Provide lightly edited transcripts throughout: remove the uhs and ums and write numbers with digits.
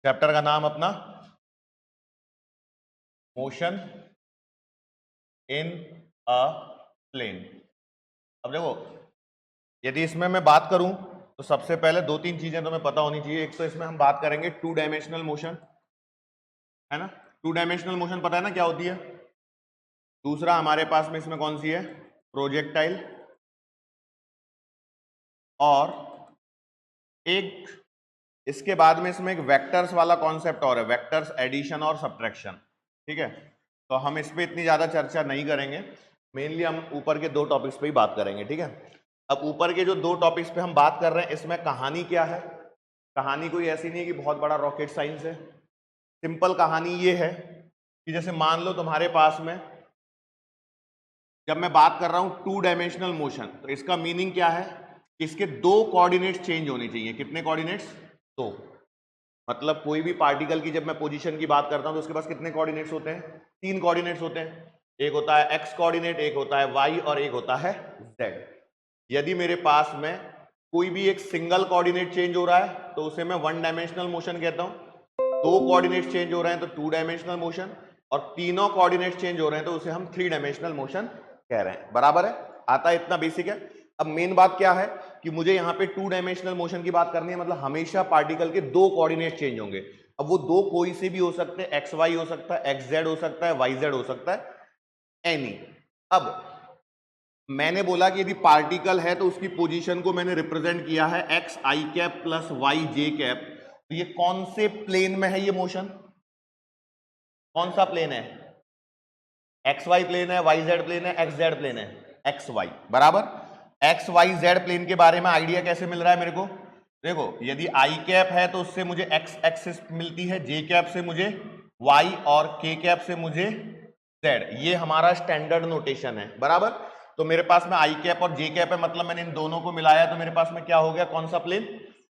Chapter का नाम अपना मोशन इन अ प्लेन। अब देखो, यदि इसमें मैं बात करूं तो सबसे पहले दो तीन चीजें तुम्हें पता होनी चाहिए। एक तो इसमें हम बात करेंगे टू डायमेंशनल मोशन, है ना। टू डायमेंशनल मोशन पता है ना क्या होती है। दूसरा हमारे पास में इसमें कौन सी है, प्रोजेक्टाइल। और एक इसके बाद में इसमें एक वेक्टर्स वाला कॉन्सेप्ट और है, वेक्टर्स एडिशन और सब्ट्रैक्शन। ठीक है, तो हम इस पे इतनी ज्यादा चर्चा नहीं करेंगे, मेनली हम ऊपर के दो टॉपिक्स पे ही बात करेंगे। ठीक है, अब ऊपर के जो दो टॉपिक्स पे हम बात कर रहे हैं, इसमें कहानी क्या है। कहानी कोई ऐसी नहीं है कि बहुत बड़ा रॉकेट साइंस है। सिंपल कहानी ये है कि जैसे मान लो तुम्हारे पास में, जब मैं बात कर रहा हूं टू डायमेंशनल मोशन, तो इसका मीनिंग क्या है, इसके दो कोऑर्डिनेट्स चेंज होने चाहिए। कितने कोऑर्डिनेट्स, दो। मतलब कोई भी पार्टिकल की जब मैं पोजीशन की बात करता हूं तो उसके पास कितने कोऑर्डिनेट्स होते हैं, तीन कोऑर्डिनेट्स होते हैं। एक होता है एक्स कोऑर्डिनेट, एक होता है वाई और एक होता है जेड। यदि मेरे पास में कोई भी एक सिंगल कोऑर्डिनेट चेंज हो रहा है तो उसे मैं वन डायमेंशनल मोशन कहता हूं। दो कोऑर्डिनेट्स चेंज हो रहे हैं तो टू डायमेंशनल मोशन, और तीनों कोऑर्डिनेट्स चेंज हो रहे हैं तो उसे हम थ्री डायमेंशनल मोशन कह रहे हैं। बराबर है, आता है, इतना बेसिक है। अब मेन बात क्या है कि मुझे यहां पे टू डायमेंशनल मोशन की बात करनी है, मतलब हमेशा पार्टिकल के दो कोऑर्डिनेट चेंज होंगे। अब वो दो कोई से भी हो सकते हैं, एक्स वाई हो सकता है, एक्स जेड हो सकता है, वाई जेड हो सकता है, एनी। अब मैंने बोला कि यदि पार्टिकल है तो उसकी पोजीशन को मैंने रिप्रेजेंट किया है x I cap plus Y J cap. तो ये कौन से प्लेन में है, ये मोशन कौन सा प्लेन है, एक्स वाई प्लेन है, वाई जेड प्लेन है, एक्स जेड प्लेन है, एक्स वाई। बराबर, एक्स वाई जेड प्लेन के बारे में आइडिया कैसे मिल रहा है मेरे को। देखो, यदि आई कैप है तो उससे मुझे एक्स एक्सिस मिलती है, जे कैप से मुझे वाई और के कैप से मुझे जेड। ये हमारा स्टैंडर्ड नोटेशन है। बराबर, तो मेरे पास में आई कैप और जे कैप है, मतलब मैंने इन दोनों को मिलाया तो मेरे पास में क्या हो गया, कौन सा प्लेन,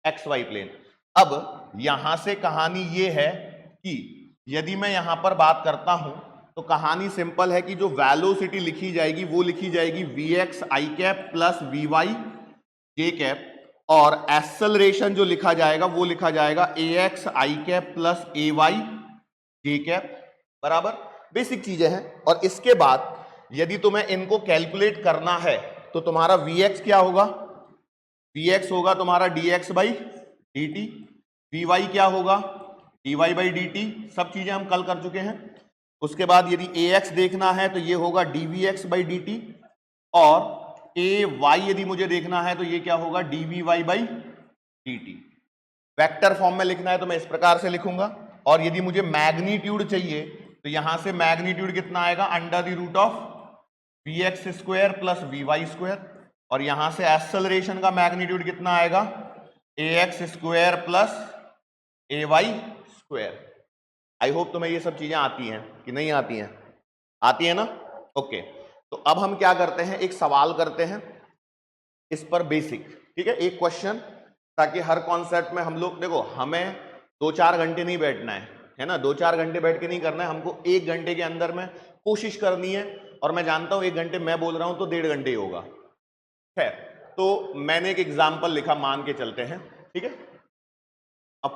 एक्स वाई प्लेन। अब यहां से कहानी ये है कि यदि मैं यहां पर बात करता हूं तो कहानी सिंपल है कि जो वेलोसिटी लिखी जाएगी वो लिखी जाएगी V X I cap plus we Y J cap, और एक्सेलरेशन जो लिखा जाएगा वो लिखा जाएगा A X I cap plus A Y J cap. बराबर, बेसिक चीजें हैं। और इसके बाद यदि तुम्हें इनको कैलकुलेट करना है तो तुम्हारा वी एक्स क्या होगा, वी एक्स होगा तुम्हारा D X by D T. V Y क्या होगा, D Y by D T. सब चीजें हम कल कर चुके हैं। उसके बाद यदि ए एक्स देखना है तो ये होगा D V X by D T, और ए वाई यदि मुझे देखना है तो ये क्या होगा, D V Y by D T. Vector form में लिखना है तो मैं इस प्रकार से लिखूंगा। और यदि मुझे मैग्नीट्यूड चाहिए तो यहां से मैग्नीट्यूड कितना आएगा, under the root of v x square plus we y square. और यहां से एक्सेलरेशन का मैग्नीट्यूड कितना आएगा, a x square plus A y square. I hope तुम्हें ये सब चीजें आती हैं कि नहीं आती हैं, आती है ना। ओके, तो अब हम क्या करते हैं, एक सवाल करते हैं इस पर बेसिक। ठीक है, एक क्वेश्चन, ताकि हर कॉन्सेप्ट में हम लोग, देखो हमें 2-4 घंटे नहीं बैठना है ना, 2-4 घंटे बैठ के नहीं करना है हमको, 1 घंटे के अंदर में कोशिश करनी है। और मैं जानता हूं 1 घंटे मैं बोल रहा हूं तो 1.5 घंटे ही होगा। खैर, तो मैंने एक एग्जाम्पल लिखा, मान के चलते हैं। ठीक है, अ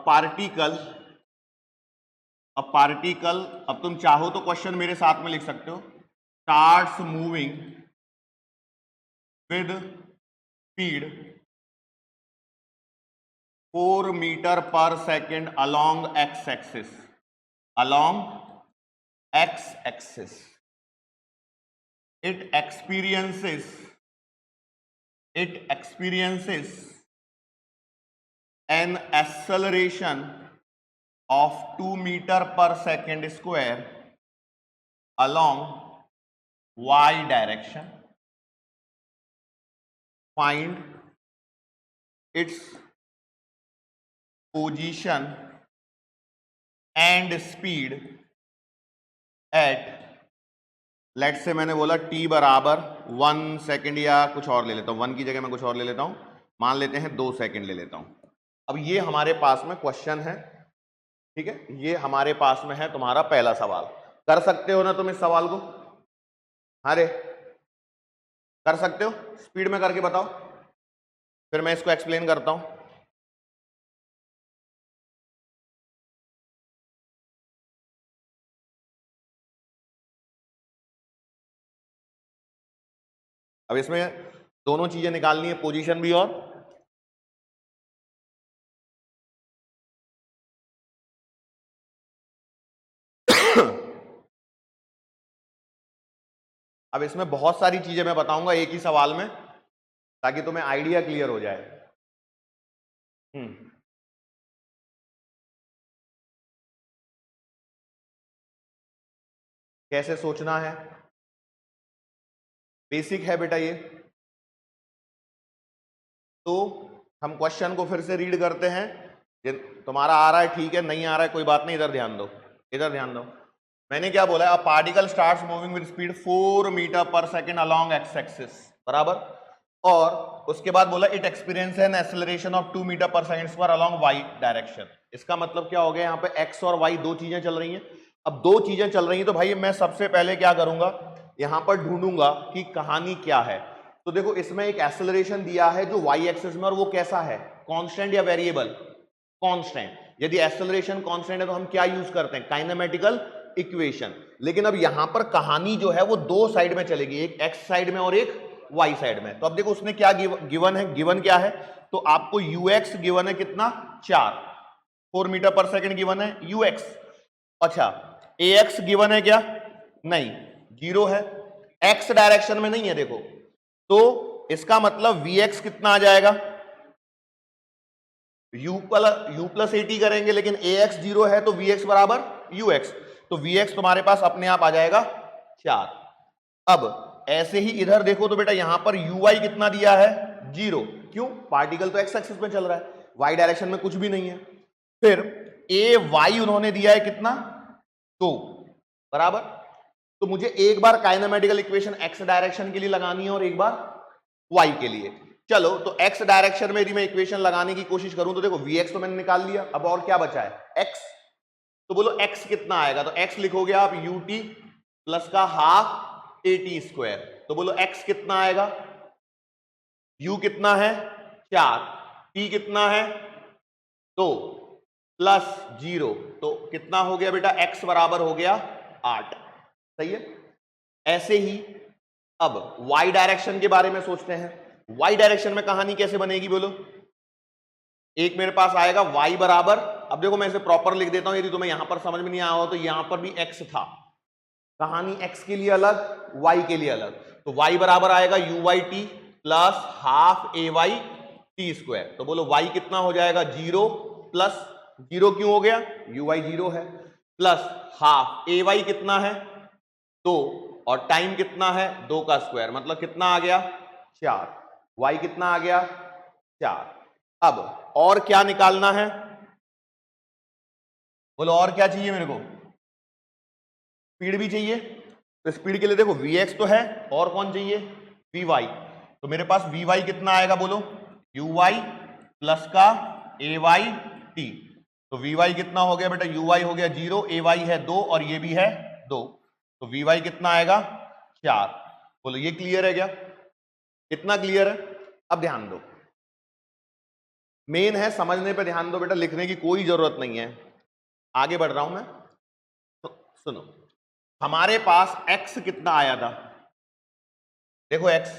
पार्टिकल, अब तुम चाहो तो क्वेश्चन मेरे साथ में लिख सकते हो, starts moving with speed 4 metre per second along x axis, along x axis. It experiences an acceleration of 2 meter per second square along y direction. Find its position and speed at, late से मैंने बोला t बराबर 1 second, या कुछ और ले लेता हूं, 1 की जगह मैं कुछ और ले लेता हूं, मान लेते हैं 2 सेकेंड ले लेता हूं। अब ये हमारे पास में क्वेश्चन है। ठीक है, ये हमारे पास में है तुम्हारा पहला सवाल। कर सकते हो ना तुम इस सवाल को, अरे कर सकते हो, स्पीड में करके बताओ, फिर मैं इसको एक्सप्लेन करता हूं। अब इसमें दोनों चीजें निकालनी है, पोजीशन भी और अब इसमें बहुत सारी चीजें मैं बताऊंगा एक ही सवाल में, ताकि तुम्हें आइडिया क्लियर हो जाए। कैसे सोचना है, बेसिक है बेटा ये। तो हम क्वेश्चन को फिर से रीड करते हैं। तुम्हारा आ रहा है ठीक है, नहीं आ रहा है कोई बात नहीं, इधर ध्यान दो, इधर ध्यान दो। मैंने क्या बोला, a particle starts moving with speed 4 metre per second along X axis, बराबर, और उसके बाद बोला it experience an acceleration of 2 metre per second per along Y direction. इसका मतलब क्या हो गया, यहाँ पे एक्स और वाई दो चीजें चल रही हैं। अब दो चीजें चल रही हैं तो भाई मैं सबसे पहले क्या करूंगा, यहां पर ढूंढूंगा कि कहानी क्या है। तो देखो इसमें एक एक्सेलरेशन दिया है जो वाई एक्सिस में, और वो कैसा है, कांस्टेंट या वेरिएबल, कांस्टेंट। यदि एक्सेलरेशन कांस्टेंट है तो हम क्या यूज करते हैं, काइनेमेटिकल इक्वेशन। लेकिन अब यहां पर कहानी जो है वो दो साइड में चलेगी, एक एक्स साइड में और एक वाई साइड में। तो अब देखो उसने क्या गिवन है, गिवन क्या है, तो आपको यूएक्स गिवन है कितना, 4 मीटर पर सेकेंड गिवन है यूएक्स। अच्छा एएक्स गिवन है क्या, नहीं, 0 है, एक्स डायरेक्शन में नहीं है देखो, तो इसका मतलब Vx कितना आ जाएगा, u प्लस 80 करेंगे, लेकिन Ax 0 है तो Vx बराबर Ux, तो Vx तुम्हारे पास अपने आप आ जाएगा 4। अब ऐसे ही इधर देखो तो बेटा यहां पर Uy कितना दिया है, 0, क्यों, पार्टिकल तो x एक्सिस में चल रहा है, y डायरेक्शन में कुछ भी नहीं है। फिर Ay उन्होंने दिया है कितना, 2, बराबर। तो मुझे एक बार काइनेमेटिकल इक्वेशन x डायरेक्शन के लिए लगानी है और एक बार y के लिए। चलो तो x डायरेक्शन में यदि मैं इक्वेशन लगाने की कोशिश करूं तो देखो Vx तो मैंने निकाल लिया, अब और क्या बचा है, x। तो बोलो x कितना आएगा, तो x लिखोगे आप ut प्लस का हाफ at स्क्वायर। तो बोलो x कितना आएगा, u कितना है 4, t कितना है 2 प्लस 0, तो कितना हो गया बेटा, x बराबर हो गया 8। सही है। ऐसे ही अब y डायरेक्शन के बारे में सोचते हैं। y डायरेक्शन में कहानी कैसे बनेगी बोलो, एक मेरे पास आएगा y बराबर, अब देखो मैं इसे प्रॉपर लिख देता हूं, यदि तुम्हें यहां पर समझ में नहीं आया हो तो यहां पर भी x था, कहानी x के लिए अलग y के लिए अलग, तो y बराबर आएगा UYT plus half AY square. तो बोलो y कितना हो जाएगा, 0 प्लस 0 क्यों हो गया, UY 0 है, प्लस हाफ AY कितना है 2, और टाइम कितना है 2 का स्क्वायर, मतलब कितना आ गया 4, y कितना आ गया 4। अब और क्या निकालना है, बोलो और क्या चाहिए मेरे को, स्पीड भी चाहिए। तो स्पीड के लिए देखो Vx तो है, और कौन चाहिए, Vy। तो मेरे पास Vy कितना आएगा बोलो, Uy प्लस का AYT। तो Vy कितना हो गया बेटा, Uy हो गया 0, AY है 2 और ये भी है 2, तो Vy कितना आएगा 4। बोलो ये क्लियर है क्या, कितना क्लियर है। अब ध्यान दो, मेन है समझने पे ध्यान दो बेटा, लिखने की कोई जरूरत नहीं है, आगे बढ़ रहा हूं मैं। तो सुनो, हमारे पास x कितना आया था, देखो x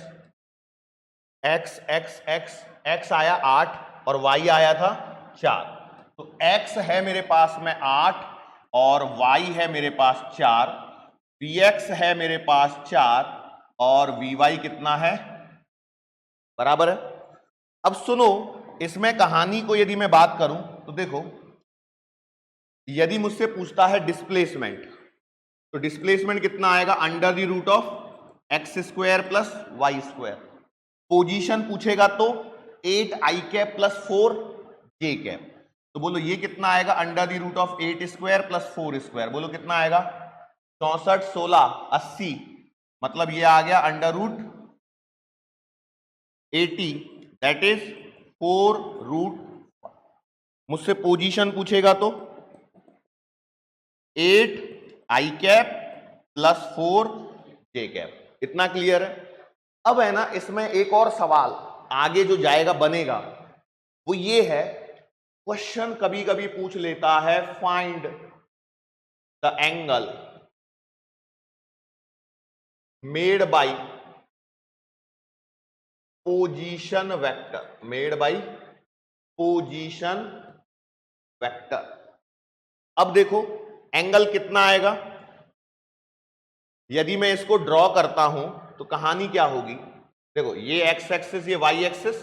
x x x x आया 8 और y आया था 4। तो x है मेरे पास में 8 और y है मेरे पास 4, Vx है मेरे पास 4 और Vy कितना है, बराबर है। अब सुनो, इसमें कहानी को यदि मैं बात करूं तो देखो, यदि मुझसे पूछता है डिस्प्लेसमेंट, तो डिस्प्लेसमेंट कितना आएगा, under the root of X square plus Y square. Position पूछेगा तो 8i cap plus 4j cap. तो बोलो ये कितना आएगा, under the root of 8 square plus 4 square, बोलो कितना आएगा, 64 16 80, मतलब ये आ गया under root 80, that is 4 root. मुझसे पोजीशन पूछेगा तो 8i cap plus 4j cap. इतना क्लियर है। अब है ना, इसमें एक और सवाल आगे जो जाएगा बनेगा, वो ये है, क्वेश्चन कभी कभी पूछ लेता है find the angle made by position vector made by position vector. अब देखो एंगल कितना आएगा, यदि मैं इसको ड्रॉ करता हूं तो कहानी क्या होगी, देखो ये एक्स एक्सिस ये वाई एक्सिस,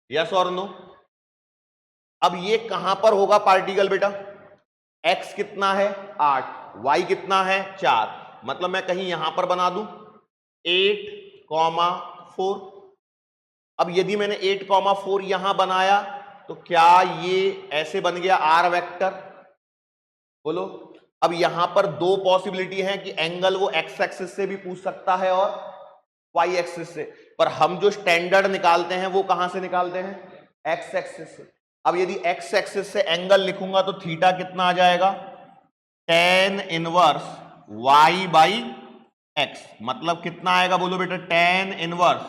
यस और नो। अब ये कहां पर होगा पार्टिकल बेटा, एक्स कितना है 8, वाई कितना है 4, मतलब मैं कहीं यहां पर बना दूं 8,4। अब यदि मैंने 8,4 यहां बनाया तो क्या ये ऐसे बन गया आर वेक्टर, बोलो। अब यहां पर दो पॉसिबिलिटी है कि एंगल वो एक्स एक्सिस से भी पूछ सकता है और वाई एक्सिस से, पर हम जो स्टैंडर्ड निकालते हैं वो कहां से निकालते हैं, एक्स एक्सिस से। अब यदि एक्स एक्सिस से एंगल लिखूंगा तो थीटा कितना आ जाएगा, tan inverse y by x, मतलब कितना आएगा बोलो बेटा, tan इनवर्स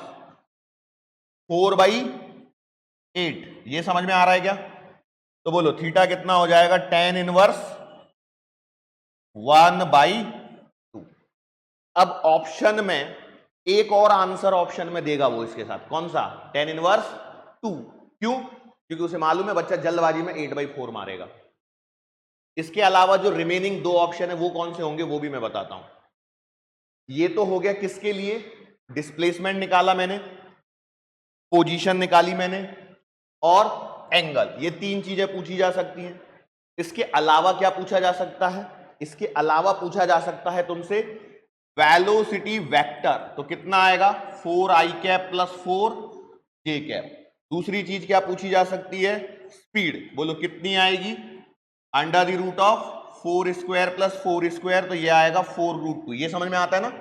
4/8। ये समझ में आ रहा है क्या, तो बोलो थीटा कितना हो जाएगा, tan इनवर्स 1/2। अब ऑप्शन में एक और आंसर ऑप्शन में देगा वो इसके साथ, कौन सा, tan इनवर्स 2। क्यों, क्योंकि उसे मालूम है बच्चा जल्दबाजी में 8/4 मारेगा। इसके अलावा जो रिमेनिंग दो ऑप्शन है वो कौन से होंगे वो भी मैं बताता हूं। ये तो हो गया किसके लिए, डिस्प्लेसमेंट निकाला मैंने, पोजीशन निकाली मैंने और एंगल, ये तीन चीजें पूछी जा सकती हैं। इसके अलावा क्या पूछा जा सकता है, इसके अलावा पूछा जा सकता है तुमसे वेलोसिटी वेक्टर, तो कितना आएगा 4i cap plus 4j cap. दूसरी चीज क्या पूछी जा सकती है, स्पीड, बोलो कितनी आएगी, under the root of 4 square plus 4 square, तो ये आएगा 4√2। ये समझ में आता है ना।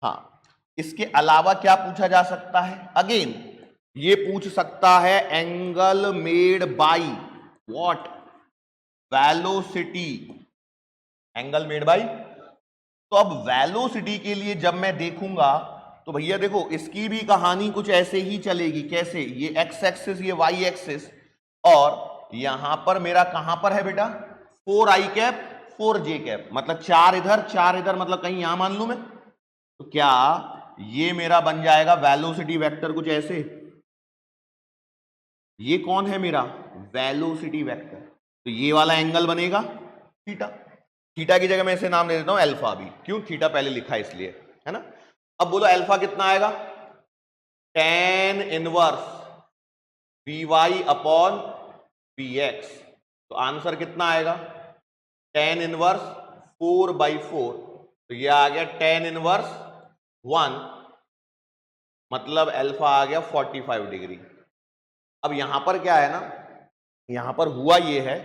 हाँ, इसके अलावा क्या पूछा जा सकता है, अगेन ये पूछ सकता है angle made by what, velocity, angle made by. तो अब वेलोसिटी के लिए जब मैं देखूंगा तो भैया देखो इसकी भी कहानी कुछ ऐसे ही चलेगी, कैसे, ये एक्स एक्सिस ये वाई एक्सिस, और यहां पर मेरा कहां पर है बेटा 4i कैप 4j कैप, मतलब 4 इधर 4 इधर, मतलब कहीं यहां मान लू मैं, तो क्या ये मेरा बन जाएगा वेलोसिटी वेक्टर कुछ ऐसे, ये कौन है मेरा वेलोसिटी वेक्टर, तो ये वाला एंगल बनेगा थीटा। थीटा की जगह मैं इसे नाम दे देता हूं अल्फा भी, क्यों, थीटा पहले लिखा इसलिए, है ना। अब बोलो अल्फा कितना आएगा, tan inverse vy upon px, तो आंसर कितना आएगा tan इनवर्स 4/4, तो ये आ गया tan इनवर्स 1, मतलब अल्फा आ गया 45 डिग्री। अब यहां पर क्या है ना, यहां पर हुआ ये है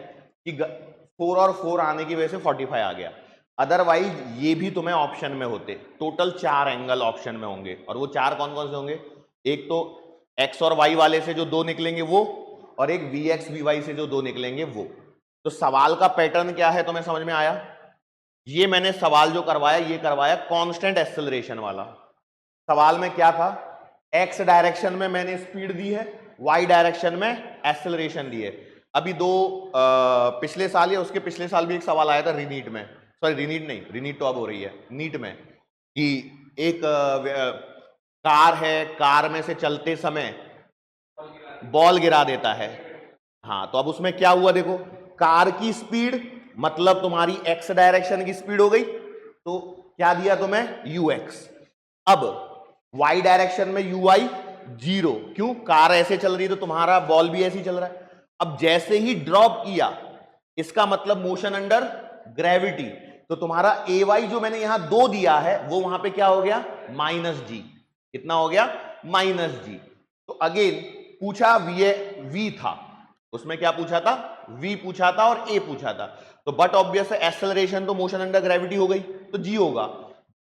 कि 4 और 4 आने की वजह से 45 आ गया, अदरवाइज ये भी तुम्हें ऑप्शन में होते, टोटल 4 एंगल ऑप्शन में होंगे, और वो 4 कौन कौन से होंगे, एक तो एक्स और वाई वाले से जो 2 निकलेंगे वो, और एक वी एक्स वी वाई से जो 2 निकलेंगे वो। तो सवाल का पैटर्न क्या है तुम्हें समझ में आया, ये मैंने सवाल जो करवाया ये करवाया कांस्टेंट एक्सेलरेशन वाला। सवाल में क्या था, एक्स डायरेक्शन में मैंने स्पीड दी है, वाई डायरेक्शन में एक्सेलरेशन दी है। अभी पिछले साल या उसके पिछले साल भी एक सवाल आया था रीनीट में, सॉरी रीनीट नहीं, रीनीट तो अब हो रही है नीट में, कि एक कार है, कार में से चलते समय बॉल गिरा देता है। हाँ, तो अब उसमें क्या हुआ देखो, कार की स्पीड मतलब तुम्हारी एक्स डायरेक्शन की स्पीड हो गई, तो क्या दिया तुम्हें ux। अब y डायरेक्शन में ui 0, क्यों, कार ऐसे चल रही है तो तुम्हारा बॉल भी ऐसे ही चल रहा है। अब जैसे ही ड्रॉप किया, इसका मतलब मोशन अंडर ग्रेविटी, तो तुम्हारा ay जो मैंने यहां 2 दिया है वो वहां पे क्या हो गया -g, कितना हो गया -g। तो अगेन पूछा v था, उसमें क्या पूछा था, v पूछा था और a पूछा था, तो बट ऑब्वियस है एक्सेलरेशन तो मोशन अंडर ग्रेविटी हो गई तो g होगा,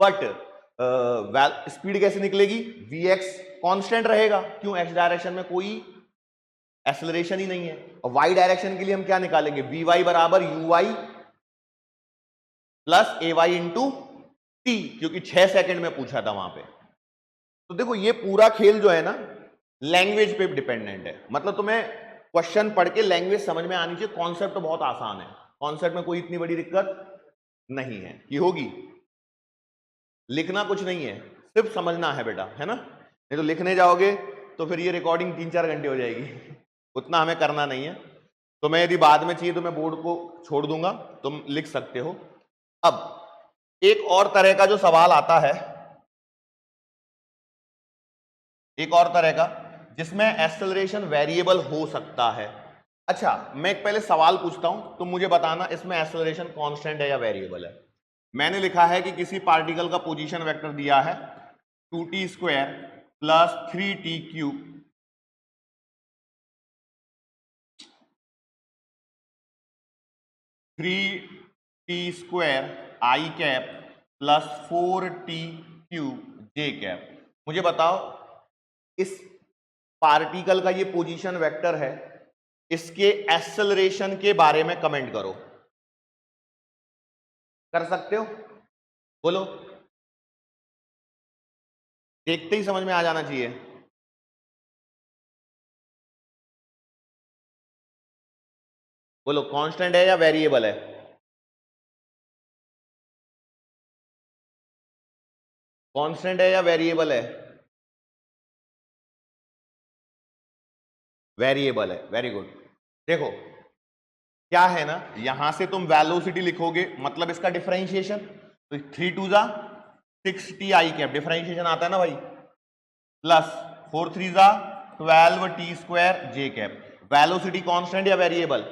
बट स्पीड कैसे निकलेगी, vx कांस्टेंट रहेगा, क्यों, x डायरेक्शन में कोई एक्सेलरेशन ही नहीं है। और y डायरेक्शन के लिए हम क्या निकालेंगे, vy बराबर uy plus ay into t, क्योंकि 6 सेकंड में पूछा था वहां पे। तो देखो ये पूरा खेल जो है ना लैंग्वेज पे डिपेंडेंट है, मतलब तुम्हें क्वेश्चन पढ़ के लैंग्वेज समझ में आनी चाहिए, कॉन्सेप्ट तो बहुत आसान है, कॉन्सेप्ट में कोई इतनी बड़ी दिक्कत नहीं है कि होगी, लिखना कुछ नहीं है, सिर्फ समझना है बेटा, है ना। नहीं तो लिखने जाओगे तो फिर ये रिकॉर्डिंग 3-4 घंटे हो जाएगी, उतना हमें करना नहीं है। तो मैं यदि बाद में चाहिए तो मैं बोर्ड को छोड़ दूंगा, तुम लिख सकते हो। अब एक और तरह का जो सवाल आता है, एक और तरह का जिसमें एक्सेलरेशन वेरिएबल हो सकता है। अच्छा, मैं एक पहले सवाल पूछता हूं, तुम मुझे बताना इसमें एक्सेलरेशन कांस्टेंट है या वेरिएबल है। मैंने लिखा है कि किसी पार्टिकल का पोजीशन वेक्टर दिया है 2t square plus 3t cube, t square i cap plus 4t cube j cap. मुझे बताओ इस पार्टिकल का ये पोजीशन वेक्टर है, इसके एक्सेलरेशन के बारे में कमेंट करो। कर सकते हो? बोलो, देखते ही समझ में आ जाना चाहिए। बोलो, कांस्टेंट है या वेरिएबल है? कांस्टेंट है या वेरिएबल है? वेरिएबल है, वेरी गुड। देखो क्या है ना, यहां से तुम वेलोसिटी लिखोगे मतलब इसका डिफरेंशिएशन, तो 3 2 जा 6t आई कैप, डिफरेंशिएशन आता है ना भाई, प्लस 4 3 जा 12t स्क्वायर जे कैप। वेलोसिटी कांस्टेंट या वेरिएबल?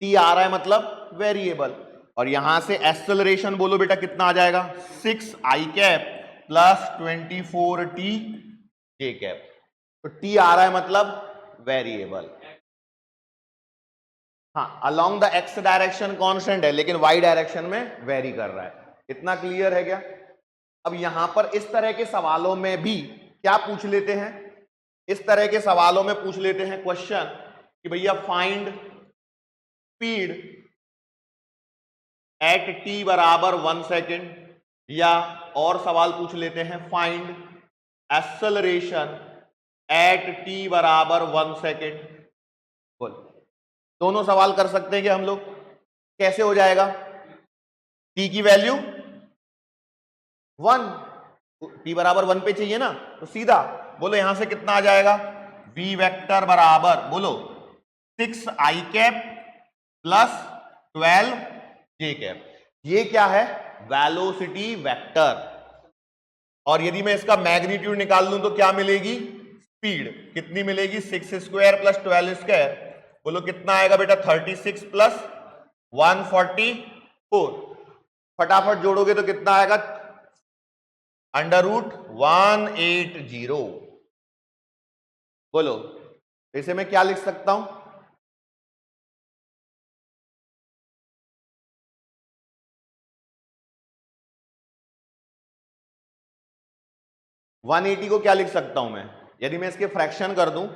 टी आ रहा है मतलब वेरिएबल। और यहां से एक्सेलरेशन बोलो बेटा कितना आ जाएगा, 6 आई कैप प्लस 24t जे कैप। तो टी आ रहा है मतलब वेरिएबल। हाँ, along the x direction constant है लेकिन वाई डायरेक्शन में वेरी कर रहा है। इतना क्लियर है क्या? अब यहां पर इस तरह के सवालों में भी क्या पूछ लेते हैं, इस तरह के सवालों में पूछ लेते हैं क्वेश्चन कि भैया फाइंड स्पीड एट टी बराबर 1 सेकेंड, या और सवाल पूछ लेते हैं फाइंड एक्सेलरेशन एट टी बराबर 1 सेकेंड। बोल, दोनों सवाल कर सकते हैं कि हम लोग? कैसे हो जाएगा? टी की वैल्यू 1, टी बराबर 1 पे चाहिए ना, तो सीधा बोलो यहां से कितना आ जाएगा, v वेक्टर बराबर बोलो 6 आई कैप प्लस 12 जे कैप। ये क्या है? Velocity vector. और यदि मैं इसका मैग्नीट्यूड निकाल लूं तो क्या मिलेगी? स्पीड। कितनी मिलेगी? 6 स्क्वायर प्लस 12 स्क्वायर, बोलो कितना आएगा बेटा? 36 प्लस 144। फटाफट जोड़ोगे तो कितना आएगा? Under root 180। बोलो इसे मैं क्या लिख सकता हूं? वन 180 को क्या लिख सकता हूं मैं? यदि मैं इसके फ्रैक्शन कर दूं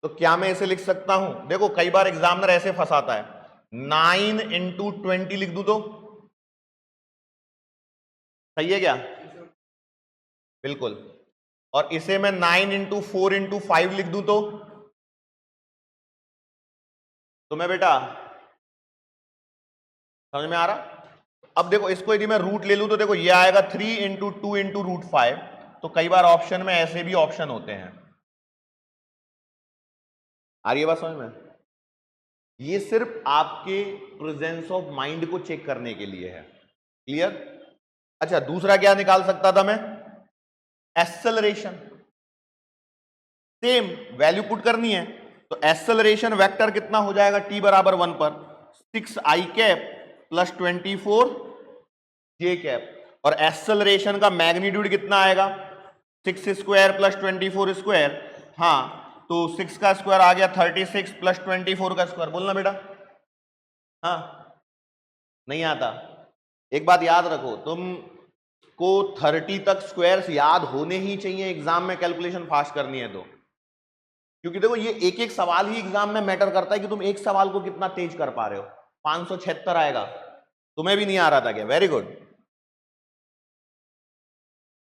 तो क्या मैं इसे लिख सकता हूं? देखो कई बार एग्जामिनर ऐसे फंसाता है, 9 इंटू 20 लिख दूं तो सही है क्या? बिल्कुल। और इसे मैं 9 इंटू 4 इंटू 5 लिख दूं तो मैं बेटा समझ में आ रहा? अब देखो इसको यदि मैं रूट ले लूं तो देखो ये आएगा 3 इंटू 2 इंटू रूट 5। तो कई बार ऑप्शन में ऐसे भी ऑप्शन होते हैं। आ रही है बात समझ में? ये सिर्फ आपके प्रेजेंस ऑफ माइंड को चेक करने के लिए है। क्लियर? अच्छा, दूसरा क्या निकाल सकता था मैं? एक्सेलरेशन। सेम वैल्यू पुट करनी है तो एक्सेलरेशन वेक्टर कितना हो जाएगा t बराबर 1 पर? 6 आई कैप प्लस 24 जे कैप। और एक्सेलरेशन का मैग्नीट्यूड कितना आएगा? 6 स्क्वायर प्लस 24 स्क्वायर। हाँ, तो 6 का स्क्वायर आ गया 36 प्लस 24 का स्क्वायर। बोलना बेटा। हाँ, नहीं आता? एक बात याद रखो, तुम को 30 तक स्क्वायर्स याद होने ही चाहिए एग्जाम में कैलकुलेशन फास्ट करनी है तो। क्योंकि देखो ये एक एक सवाल ही एग्जाम में मैटर करता है कि तुम एक सवाल को कितना तेज कर पा रहे हो। 576 आएगा, तुम्हें भी नहीं आ रहा था क्या? Very good.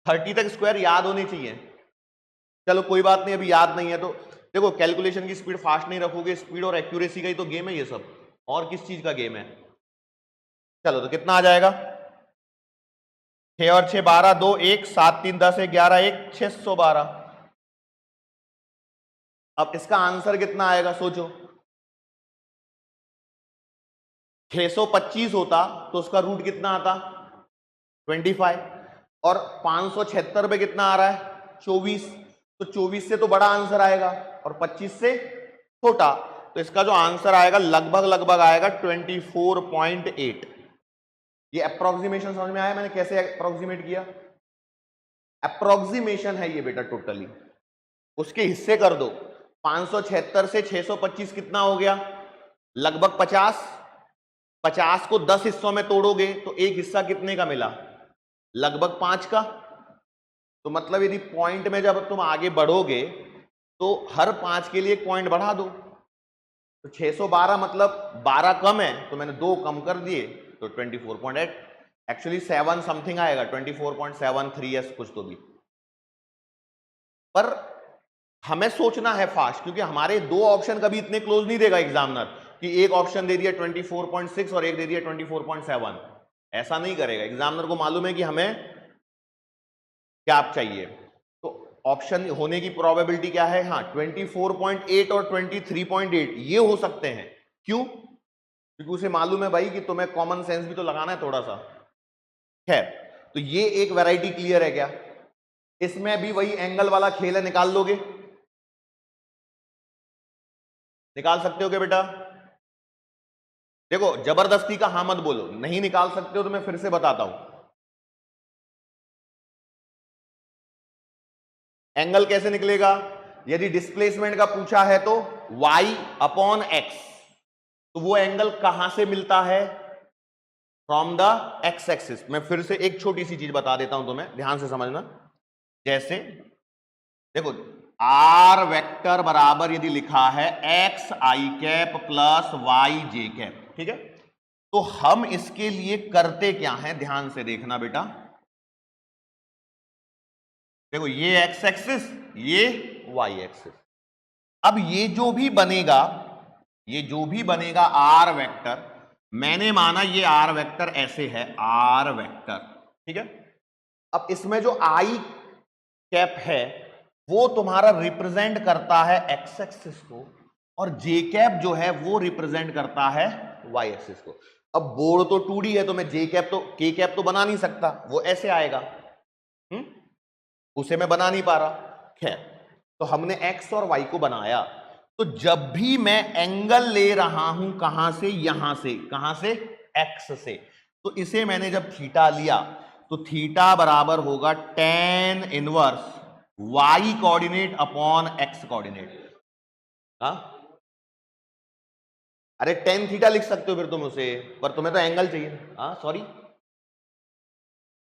30 तक स्क्वायर याद होनी चाहिए। चलो कोई बात नहीं, अभी याद नहीं है तो देखो कैलकुलेशन की स्पीड फास्ट नहीं रखोगे, स्पीड और एक्यूरेसी का ही तो गेम है ये सब, और किस चीज का गेम है? चलो तो कितना आ जाएगा? 6 और 6 12, 2 1 7 3 10 1 11 1 612। अब इसका आंसर कितना आएगा सोचो, 625 होता तो उसका रूट कितना आता 25, और 576 पे कितना आ रहा है 24, तो 24 से तो बड़ा आंसर आएगा और 25 से छोटा, तो इसका जो आंसर आएगा लगभग लगभग आएगा 24.8। ये अप्रोक्सीमेशन समझ में आया मैंने कैसे अप्रोक्सीमेट किया? अप्रोक्सीमेशन है ये बेटा, टोटली उसके हिस्से कर दो। 576 से 625 कितना हो गया, लगभग 50। 50 को 10 हिस्सों में तोड़ोगे तो एक हिस्सा कितने का मिला, लगभग 5 का। तो मतलब यदि पॉइंट में जब तुम आगे बढ़ोगे तो हर 5 के लिए एक पॉइंट बढ़ा दो। तो 612 मतलब 12 कम है तो मैंने 2 कम कर दिए तो 24.8, एक्चुअली 7 समथिंग आएगा, 24.73 कुछ तो भी। पर हमें सोचना है फास्ट, क्योंकि हमारे 2 ऑप्शन कभी इतने क्लोज नहीं देगा एग्जामिनर कि एक ऑप्शन दे दिया 24.6 और एक दे दिया 24.7, ऐसा नहीं करेगा। एग्जामिनर को मालूम है कि हमें क्या आप चाहिए, तो ऑप्शन होने की प्रोबेबिलिटी क्या है, हाँ 24.8 और 23.8 ये हो सकते हैं। क्यों? क्योंकि उसे मालूम है भाई कि तुम्हें कॉमन सेंस भी तो लगाना है थोड़ा सा। खैर, तो ये एक वैरायटी क्लियर है क्या? इसमें भी वही एंगल वाला खेल है, निकाल लोगे? निकाल सकते हो क्या बेटा? देखो जबरदस्ती का हाँ मत बोलो, नहीं निकाल सकते हो तो मैं फिर से बताता हूं। एंगल कैसे निकलेगा? यदि डिस्प्लेसमेंट का पूछा है तो y अपॉन x, तो वो एंगल कहां से मिलता है, फ्रॉम द x एक्सिस। मैं फिर से एक छोटी सी चीज बता देता हूं तुम्हें, ध्यान से समझना। जैसे देखो r वेक्टर बराबर यदि लिखा है x i cap plus y j cap, ठीक है, तो हम इसके लिए करते क्या है, ध्यान से देखना बेटा। देखो ये x एक्सिस, ये y एक्सिस। अब ये जो भी बनेगा, ये जो भी बनेगा r वेक्टर, मैंने माना ये r वेक्टर ऐसे है, r वेक्टर, ठीक है। अब इसमें जो i कैप है वो तुम्हारा रिप्रेजेंट करता है x एक्सिस को, और j कैप जो है वो रिप्रेजेंट करता है y एक्सिस को। अब बोर्ड तो 2D है तो मैं j कैप तो k कैप तो बना नहीं सकता, वो ऐसे आएगा, उसे मैं बना नहीं पा रहा। खैर, तो हमने x और y को बनाया, तो जब भी मैं एंगल ले रहा हूं कहां से, यहां से, कहां से, x से, तो इसे मैंने जब थीटा लिया तो थीटा बराबर होगा tan inverse y coordinate upon x coordinate. हाँ, अरे tan थीटा लिख सकते हो फिर तुम उसे, पर तुम्हें तो एंगल चाहिए। हाँ सॉरी,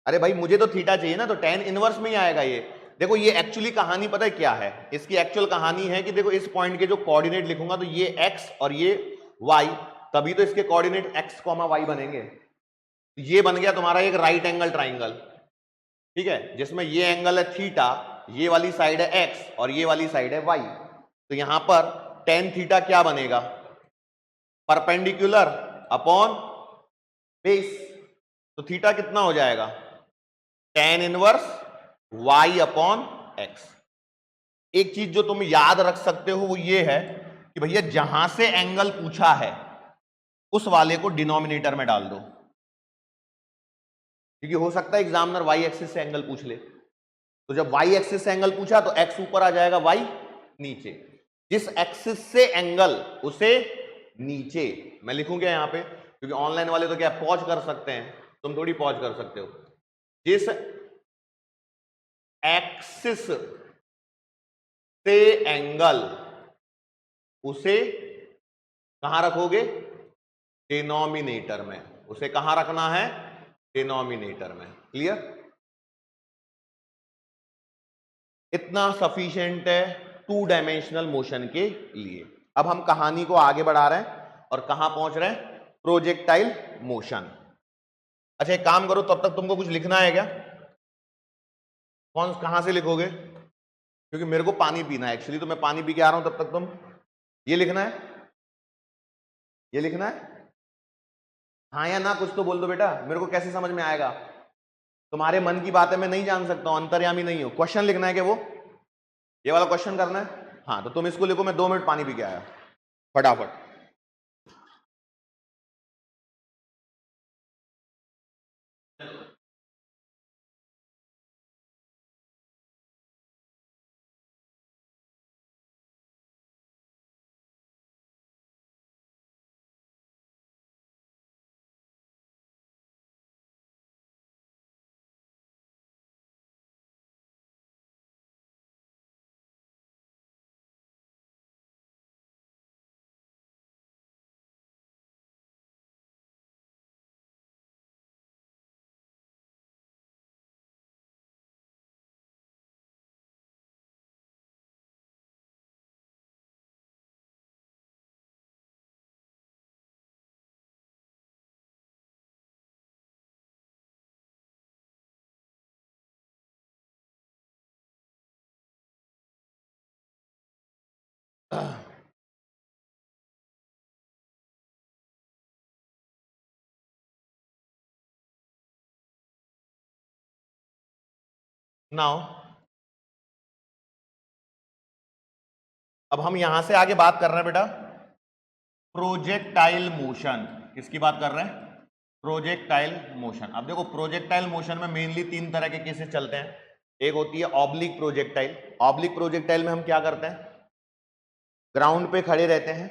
अरे भाई मुझे तो थीटा चाहिए ना, तो tan इनवर्स में ही आएगा ये। देखो ये एक्चुअली कहानी पता है क्या है, इसकी एक्चुअल कहानी है कि देखो इस पॉइंट के जो कोऑर्डिनेट लिखूंगा तो ये x और ये y, तभी तो इसके कोऑर्डिनेट x, y बनेंगे। ये बन गया तुम्हारा एक राइट एंगल ट्राइंगल, ठीक है, जिसमें ये एंगल है थीटा, ये वाली साइड है x और ये वाली साइड है y। तो यहां पर tan थीटा क्या बनेगा, परपेंडिकुलर अपॉन बेस, तो थीटा कितना हो जाएगा, tan inverse y upon x। एक चीज जो तुम याद रख सकते हो वो ये है कि भैया जहां से एंगल पूछा है उस वाले को डिनोमिनेटर में डाल दो, क्योंकि हो सकता है एग्जामिनर y एक्सिस से एंगल पूछ ले, तो जब y एक्सिस से एंगल पूछा तो x ऊपर आ जाएगा, y नीचे। जिस एक्सिस से एंगल उसे नीचे मैं लिखूंगा यहां पे, क्योंकि ऑनलाइन वाले तो क्या पॉज कर सकते हैं, तुम थोड़ी पॉज कर सकते हो। जिस एक्सिस से एंगल उसे कहां रखोगे, डिनोमिनेटर में, उसे कहां रखना है, डिनोमिनेटर में। क्लियर? इतना सफिशिएंट है 2 डायमेंशनल मोशन के लिए। अब हम कहानी को आगे बढ़ा रहे हैं और कहां पहुंच रहे हैं, प्रोजेक्टाइल मोशन। अच्छा एक काम करो, तब तक तुमको कुछ लिखना है क्या, कहां से लिखोगे, क्योंकि मेरे को पानी पीना है एक्चुअली, तो मैं पानी पी के आ रहा हूं, तब तक तुम ये लिखना है, ये लिखना है, हाँ या ना कुछ तो बोल दो बेटा, मेरे को कैसे समझ में आएगा, तुम्हारे मन की बात है मैं नहीं जान सकता हूं, अंतर्यामी नहीं हो। क्वेश्चन लिखना है कि वो ये वाला क्वेश्चन करना है, हाँ तो तुम इसको लिखो, मैं 2 मिनट पानी पी के आया फटाफट। नाउ अब हम यहां से आगे बात कर रहे हैं बेटा प्रोजेक्टाइल मोशन। किसकी बात कर रहे हैं? Projectile motion. अब देखो प्रोजेक्टाइल मोशन में मेनली 3 तरह के केसेस चलते हैं। एक होती है ऑब्लिक प्रोजेक्टाइल। ऑब्लिक प्रोजेक्टाइल में हम क्या करते हैं, ग्राउंड पे खड़े रहते हैं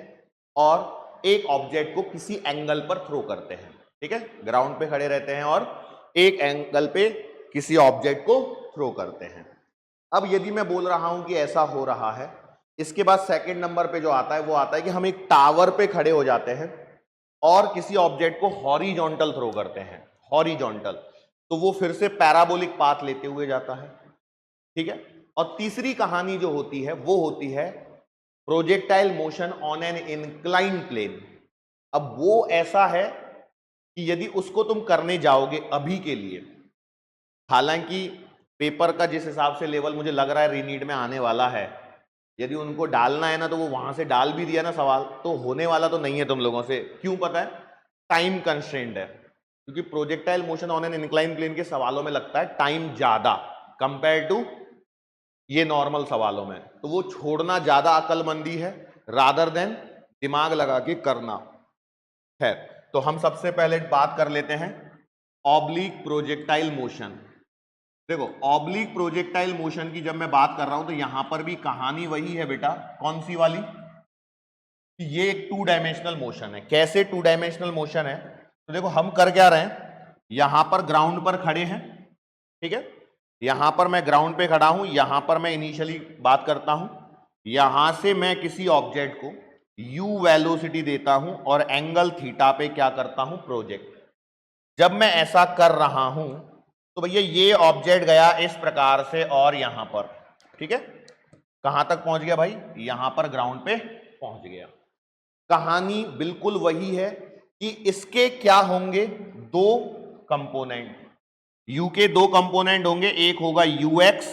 और एक ऑब्जेक्ट को किसी एंगल पर थ्रो करते हैं। ठीक है, ग्राउंड पे खड़े रहते हैं और एक एंगल पे किसी ऑब्जेक्ट को थ्रो करते हैं। अब यदि मैं बोल रहा हूं कि ऐसा हो रहा है, इसके बाद सेकंड नंबर पे जो आता है वो आता है कि हम एक टावर पे खड़े हो जाते हैं और किसी ऑब्जेक्ट को हॉरिजॉन्टल थ्रो करते हैं। हॉरिजॉन्टल, तो वो फिर से पैराबोलिक पाथ लेते हुए जाता है। ठीक है, और तीसरी कहानी जो होती है वो होती है projectile motion on an incline plane. अब वो ऐसा है कि यदि उसको तुम करने जाओगे अभी के लिए, हालांकि पेपर का जिस हिसाब से लेवल मुझे लग रहा है रीनीट में आने वाला है, यदि उनको डालना है ना तो वो वहां से डाल भी दिया ना सवाल, तो होने वाला तो नहीं है तुम लोगों से। क्यों पता है? टाइम कंस्ट्रेंट है, क्योंकि projectile motion on an incline plane के सवालों में लगता है टाइम ज्यादा कंपेयर टू ये नॉर्मल सवालों में, तो वो छोड़ना ज्यादा अकलमंदी है रादर देन दिमाग लगा के करना है। तो हम सबसे पहले बात कर लेते हैं ऑब्लिक प्रोजेक्टाइल मोशन। देखो ऑब्लिक प्रोजेक्टाइल मोशन की जब मैं बात कर रहा हूं तो यहां पर भी कहानी वही है बेटा। कौन सी वाली? ये एक 2 डायमेंशनल मोशन है। कैसे 2 डायमेंशनल मोशन है? तो देखो हम कर क्या रहे हैं, यहां पर ग्राउंड पर खड़े हैं। ठीक है, यहां पर मैं ग्राउंड पे खड़ा हूं, यहां पर मैं इनिशियली बात करता हूं, यहां से मैं किसी ऑब्जेक्ट को u वेलोसिटी देता हूं और एंगल थीटा पे क्या करता हूं, प्रोजेक्ट। जब मैं ऐसा कर रहा हूं तो भैया ये ऑब्जेक्ट गया इस प्रकार से और यहां पर, ठीक है, कहां तक पहुंच गया भाई? यहां पर ग्राउंड पे पहुंच गया। कहानी बिल्कुल वही है कि इसके क्या होंगे, 2 कंपोनेंट। u के 2 कंपोनेंट होंगे, एक होगा ux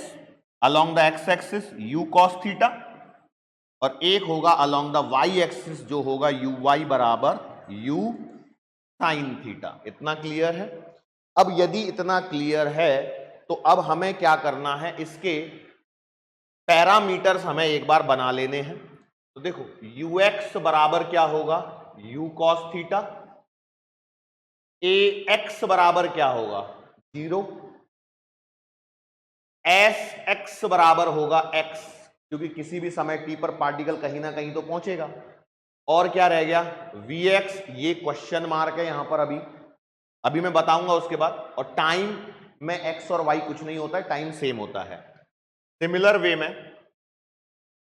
along the x axis u cos theta, और एक होगा अलोंग द y एक्सिस जो होगा uy बराबर u sin थीटा। इतना क्लियर है? अब यदि इतना क्लियर है तो अब हमें क्या करना है, इसके पैरामीटर्स हमें एक बार बना लेने हैं। तो देखो ux बराबर क्या होगा, u cos थीटा, ax बराबर क्या होगा, 0, sx बराबर होगा x, क्योंकि किसी भी समय t पर पार्टिकल कहीं ना कहीं तो पहुंचेगा। और क्या रह गया, vx, ये क्वेश्चन मार्क है यहां पर, अभी मैं बताऊंगा उसके बाद। और टाइम में x और y कुछ नहीं होता है, टाइम सेम होता है। सिमिलर वे में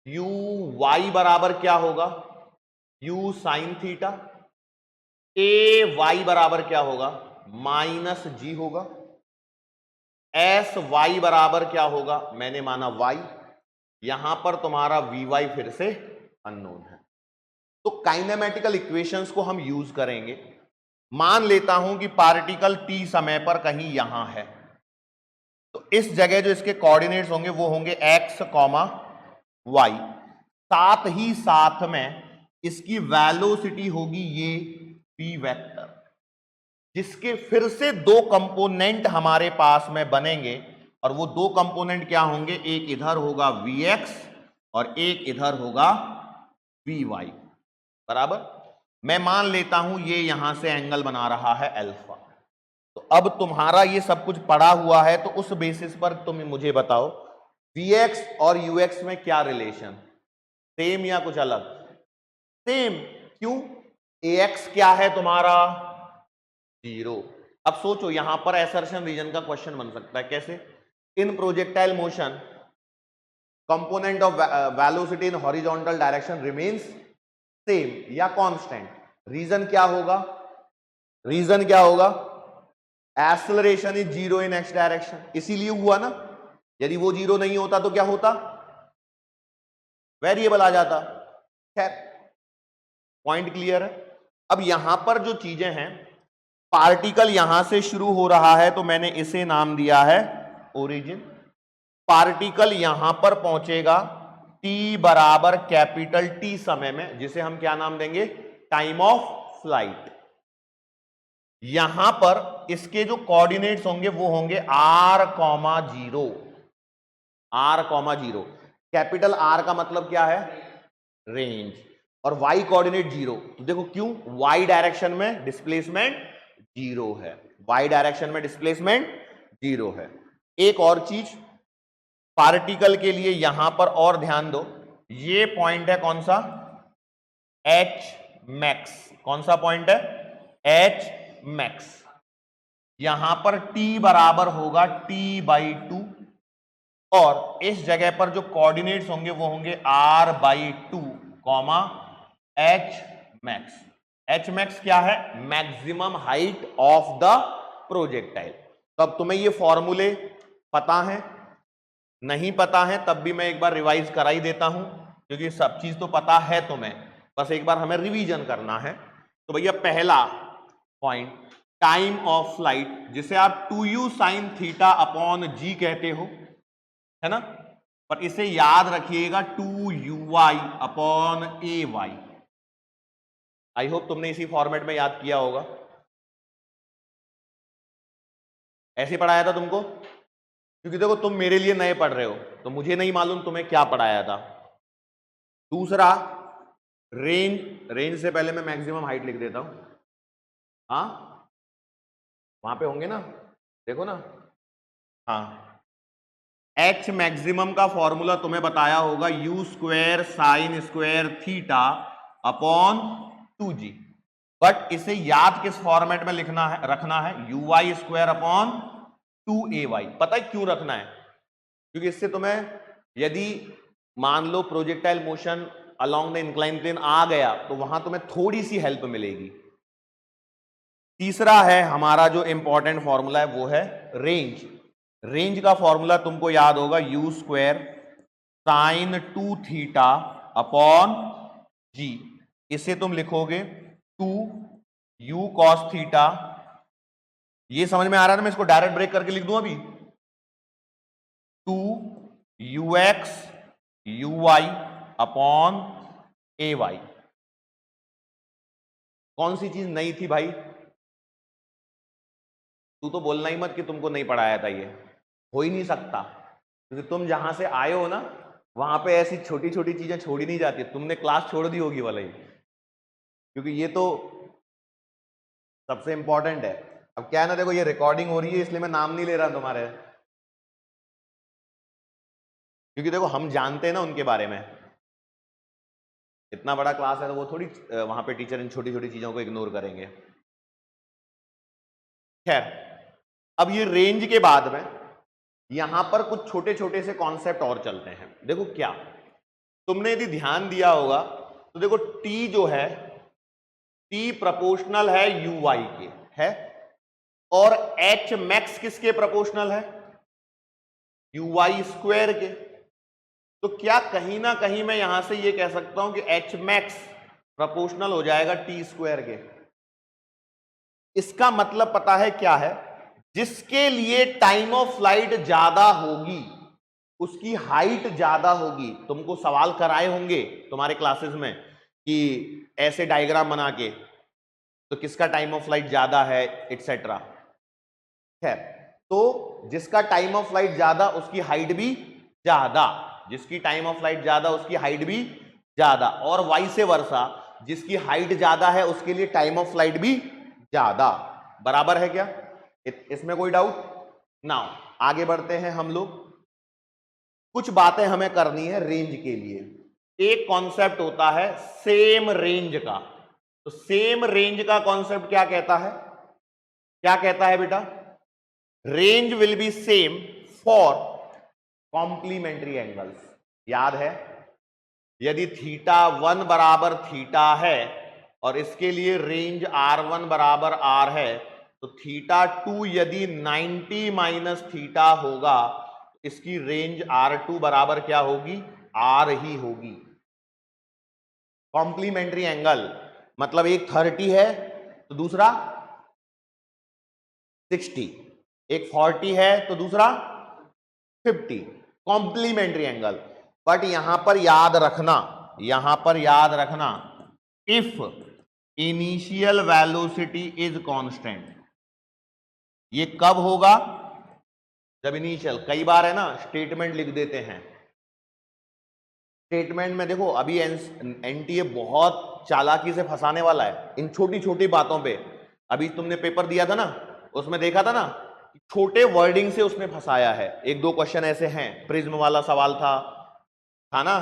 u y बराबर क्या होगा, u sine theta, a y बराबर क्या होगा, माइनस g होगा, एस वाई बराबर क्या होगा, मैंने माना y, यहां पर तुम्हारा वी वाई फिर से अननोन है। तो काइनेमेटिकल इक्वेशंस को हम यूज करेंगे। मान लेता हूं कि पार्टिकल t समय पर कहीं यहां है, तो इस जगह जो इसके कोऑर्डिनेट्स होंगे वो होंगे x, y, साथ ही साथ में इसकी वेलोसिटी होगी ये p वेक्टर, जिसके फिर से 2 कंपोनेंट हमारे पास में बनेंगे। और वो 2 कंपोनेंट क्या होंगे, एक इधर होगा vx और एक इधर होगा Vy बराबर। मैं मान लेता हूं ये यहां से एंगल बना रहा है अल्फा। तो अब तुम्हारा ये सब कुछ पड़ा हुआ है, तो उस बेसिस पर तुम मुझे बताओ Vx और Ux में क्या रिलेशन, सेम या कुछ अलग? सेम। क्यों? Ax क्या है तुम्हारा? 0। अब सोचो यहां पर असर्शन रीजन का क्वेश्चन बन सकता है। कैसे? In projectile motion component of velocity in horizontal direction remains same या कांस्टेंट। रीजन क्या होगा? रीजन क्या होगा? Acceleration is 0 in x direction, इसीलिए हुआ ना। यदि वो 0 नहीं होता तो क्या होता? वेरिएबल आ जाता। खैर, पॉइंट क्लियर है। अब यहां पर जो चीजें हैं, पार्टिकल यहां से शुरू हो रहा है तो मैंने इसे नाम दिया है ओरिजिन। पार्टिकल यहां पर पहुंचेगा t बराबर कैपिटल T समय में, जिसे हम क्या नाम देंगे? Time of flight. यहां पर इसके जो कोऑर्डिनेट्स होंगे वो होंगे r,0। r,0। कैपिटल R का मतलब क्या है? रेंज। और y कोऑर्डिनेट 0। तो देखो क्यों? y डायरेक्शन में डिस्प्लेसमेंट 0 है। y डायरेक्शन में डिस्प्लेसमेंट 0 है। एक और चीज पार्टिकल के लिए यहां पर और ध्यान दो, ये पॉइंट है कौन सा? H max. कौन सा पॉइंट है? H max. यहां पर t बराबर होगा t/2 और इस जगह पर जो कोऑर्डिनेट्स होंगे वो होंगे r/2, H max. H max क्या है? Maximum height of the projectile. तो अब तुम्हें ये फॉर्मूले पता है? नहीं पता है तब भी मैं एक बार रिवाइज करा ही देता हूं, क्योंकि सब चीज तो पता है तुम्हें, बस एक बार हमें रिवीजन करना है। तो भैया पहला पॉइंट, टाइम ऑफ फ्लाइट, जिसे आप 2u sin theta upon g कहते हो, है ना? पर इसे याद रखिएगा 2uy upon ay। I hope तुमने इसी फॉर्मेट में याद किया होगा। ऐसे पढ़ाया था तुमको? क्योंकि देखो तुम मेरे लिए नए पढ़ रहे हो तो मुझे नहीं मालूम तुम्हें क्या पढ़ाया था। दूसरा, रेंज। रेंज से पहले मैं मैक्सिमम हाइट लिख देता हूं। हाँ, वहां पे होंगे ना, देखो ना। हाँ, एच मैक्सिमम का फॉर्मूला तुम्हें बताया होगा u² sin square theta upon 2g। But इसे याद किस फॉर्मेट में लिखना है, रखना है? uy² upon 2ay। पता है क्यों रखना है? क्योंकि इससे तुम्हें, यदि मान लो projectile motion along the incline plane आ गया तो वहां तुम्हें थोड़ी सी हेल्प मिलेगी। तीसरा है हमारा जो इंपॉर्टेंट फॉर्मूला है वो है रेंज। रेंज का फॉर्मूला तुमको याद होगा u² sin 2 theta upon g। इसे तुम लिखोगे 2u cos थीटा। ये समझ में आ रहा है ना? मैं इसको डायरेक्ट ब्रेक करके लिख दूं अभी। 2ux uy upon ay। कौन सी चीज नई थी भाई? तू तो बोलना ही मत कि तुमको नहीं पढ़ाया था। ये हो ही नहीं सकता, क्योंकि तुम जहां से आए हो ना वहां पे ऐसी छोटी छोटी चीजें छोड़ी नहीं जाती। तुमने क्लास छोड़ दी होगी वाला ही, क्योंकि ये तो सबसे इंपॉर्टेंट है। अब क्या है ना, देखो ये रिकॉर्डिंग हो रही है इसलिए मैं नाम नहीं ले रहा तुम्हारे, क्योंकि देखो हम जानते हैं ना उनके बारे में। इतना बड़ा क्लास है तो वो थोड़ी वहां पे टीचर इन छोटी छोटी चीजों को इग्नोर करेंगे। खैर, अब ये रेंज के बाद में यहां पर कुछ छोटे छोटे से कॉन्सेप्ट और चलते हैं। देखो क्या, तुमने यदि ध्यान दिया होगा तो देखो T जो है, T प्रोपोर्शनल है uy के, है, और H मैक्स किसके प्रोपोर्शनल है? uy² के। तो क्या कहीं ना कहीं मैं यहां से ये कह सकता हूं कि H मैक्स प्रोपोर्शनल हो जाएगा T² के? इसका मतलब पता है क्या है? जिसके लिए टाइम ऑफ फ्लाइट ज्यादा होगी उसकी हाइट ज्यादा होगी। तुमको सवाल कराए होंगे तुम्हारे क्लासेस में कि ऐसे डायग्राम बना के, तो किसका टाइम ऑफ फ्लाइट ज्यादा है एटसेट्रा। खैर, तो जिसका टाइम ऑफ फ्लाइट ज्यादा उसकी हाइट भी ज्यादा। जिसकी टाइम ऑफ फ्लाइट ज्यादा उसकी हाइट भी ज्यादा, और वाइस वर्सा, जिसकी हाइट ज्यादा है उसके लिए टाइम ऑफ फ्लाइट भी ज्यादा। बराबर है क्या? इसमें कोई डाउट? नाउ आगे बढ़ते हैं हम लोग। कुछ बातें हमें करनी है रेंज के लिए। एक कॉन्सेप्ट होता है सेम रेंज का। तो सेम रेंज का कॉन्सेप्ट क्या कहता है? क्या कहता है बेटा? Range will be same for complementary angles. याद है? यदि θ1 बराबर थीटा है और इसके लिए रेंज r1 बराबर r है, तो θ2 यदि 90 माइनस थीटा होगा, इसकी रेंज r2 बराबर क्या होगी? r ही होगी। कॉम्प्लीमेंट्री एंगल मतलब एक 30 है तो दूसरा 60, एक 40 है तो दूसरा 50, कॉम्प्लीमेंट्री एंगल। बट यहां पर याद रखना, if initial velocity is constant. ये कब होगा? जब इनिशियल, कई बार है ना स्टेटमेंट लिख देते हैं। स्टेटमेंट में देखो अभी एनटीए बहुत चालाकी से फंसाने वाला है इन छोटी छोटी बातों पे। अभी तुमने पेपर दिया था ना, उसमें देखा था ना, छोटे वर्डिंग से उसने फंसाया है। एक दो क्वेश्चन ऐसे हैं, प्रिज्म वाला सवाल था ना,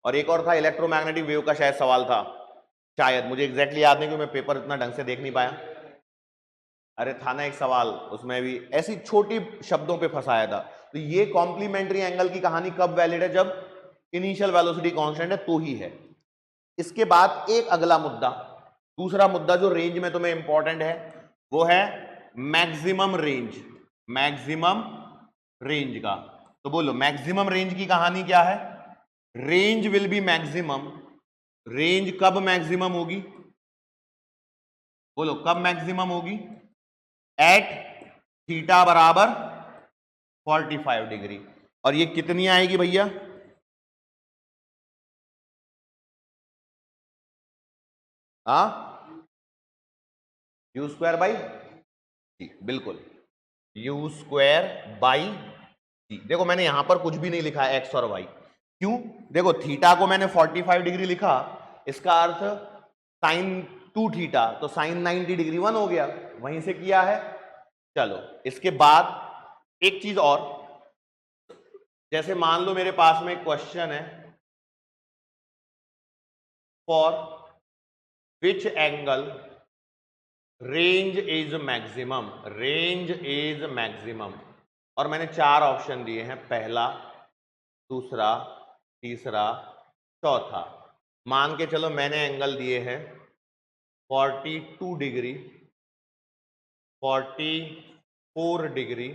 और एक और था इलेक्ट्रोमैग्नेटिक वेव का शायद सवाल था, शायद, मुझे एग्जैक्टली याद नहीं क्योंकि मैं पेपर इतना ढंग से देख नहीं पाया। अरे था ना एक सवाल, उसमें भी ऐसी छोटी शब्दों पे फंसाया था। तो ये कॉम्प्लीमेंट्री एंगल की कहानी कब वैलिड है? जब इनिशियल वेलोसिटी कांस्टेंट है तो ही है। इसके बाद एक अगला मुद्दा, दूसरा मुद्दा जो रेंज में तुम्हें इंपॉर्टेंट है, वो है मैक्सिमम रेंज। मैक्सिमम रेंज का तो बोलो, मैक्सिमम रेंज की कहानी क्या है? Range will B maximum. Range कब मैक्सिमम होगी? बोलो कब मैक्सिमम होगी? एट थीटा बराबर 45 डिग्री। और ये कितनी आएगी भैया? यू स्क्वायर बाई जी, बिल्कुल यू स्क्वायर बाई जी। देखो मैंने यहां पर कुछ भी नहीं लिखा है एक्स और वाई। क्यों? देखो थीटा को मैंने 45 डिग्री लिखा, इसका अर्थ साइन 2 थीटा, तो साइन 90 डिग्री 1 हो गया, वहीं से किया है। चलो इसके बाद एक चीज और, जैसे मान लो मेरे पास में एक क्वेश्चन है, for which angle range is maximum, range is maximum, और मैंने 4 ऑप्शन दिए हैं, पहला, दूसरा, तीसरा, चौथा। मान के चलो मैंने एंगल दिए हैं 42 डिग्री, 44 डिग्री,